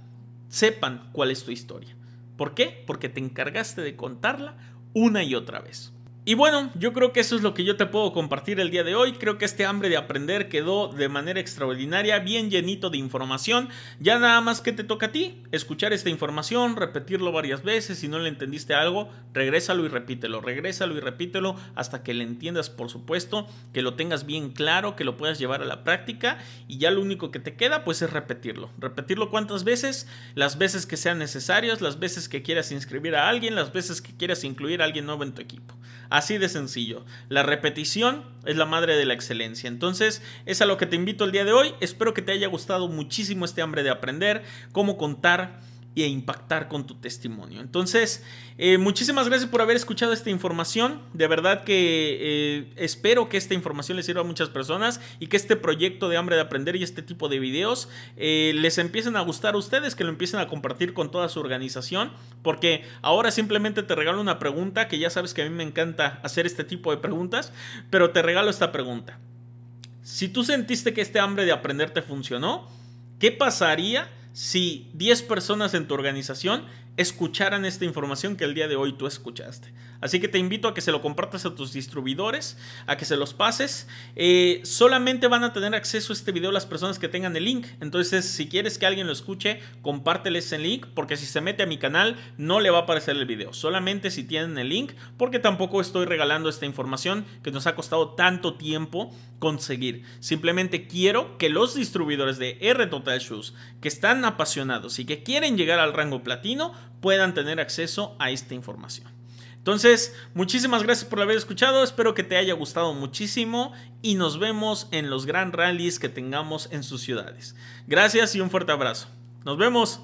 S1: sepan cuál es tu historia. ¿Por qué? Porque te encargaste de contarla una y otra vez. Y bueno, yo creo que eso es lo que yo te puedo compartir el día de hoy. Creo que este hambre de aprender quedó de manera extraordinaria, bien llenito de información. Ya nada más que te toca a ti, escuchar esta información, repetirlo varias veces. Si no le entendiste algo, regrésalo y repítelo hasta que le entiendas, por supuesto, que lo tengas bien claro, que lo puedas llevar a la práctica. Y ya lo único que te queda pues es repetirlo. Repetirlo cuántas veces, las veces que sean necesarias, las veces que quieras inscribir a alguien, las veces que quieras incluir a alguien nuevo en tu equipo. Así de sencillo. La repetición es la madre de la excelencia. Entonces, es a lo que te invito el día de hoy. Espero que te haya gustado muchísimo este hambre de aprender, cómo contar e impactar con tu testimonio. Entonces, muchísimas gracias por haber escuchado esta información. De verdad que espero que esta información les sirva a muchas personas y que este proyecto de Hambre de Aprender y este tipo de videos les empiecen a gustar a ustedes, que lo empiecen a compartir con toda su organización, porque ahora simplemente te regalo una pregunta, que ya sabes que a mí me encanta hacer este tipo de preguntas, pero te regalo esta pregunta. Si tú sentiste que este hambre de aprender te funcionó, ¿qué pasaría si 10 personas en tu organización escucharan esta información que el día de hoy tú escuchaste? Así que te invito a que se lo compartas a tus distribuidores, a que se los pases. Solamente van a tener acceso a este video las personas que tengan el link. Entonces, si quieres que alguien lo escuche, compárteles el link, porque si se mete a mi canal no le va a aparecer el video. Solamente si tienen el link, porque tampoco estoy regalando esta información que nos ha costado tanto tiempo conseguir. Simplemente quiero que los distribuidores de R-Total Shoes que están apasionados y que quieren llegar al rango platino puedan tener acceso a esta información. Entonces, muchísimas gracias por haber escuchado, espero que te haya gustado muchísimo y nos vemos en los gran rallies que tengamos en sus ciudades. Gracias y un fuerte abrazo. Nos vemos.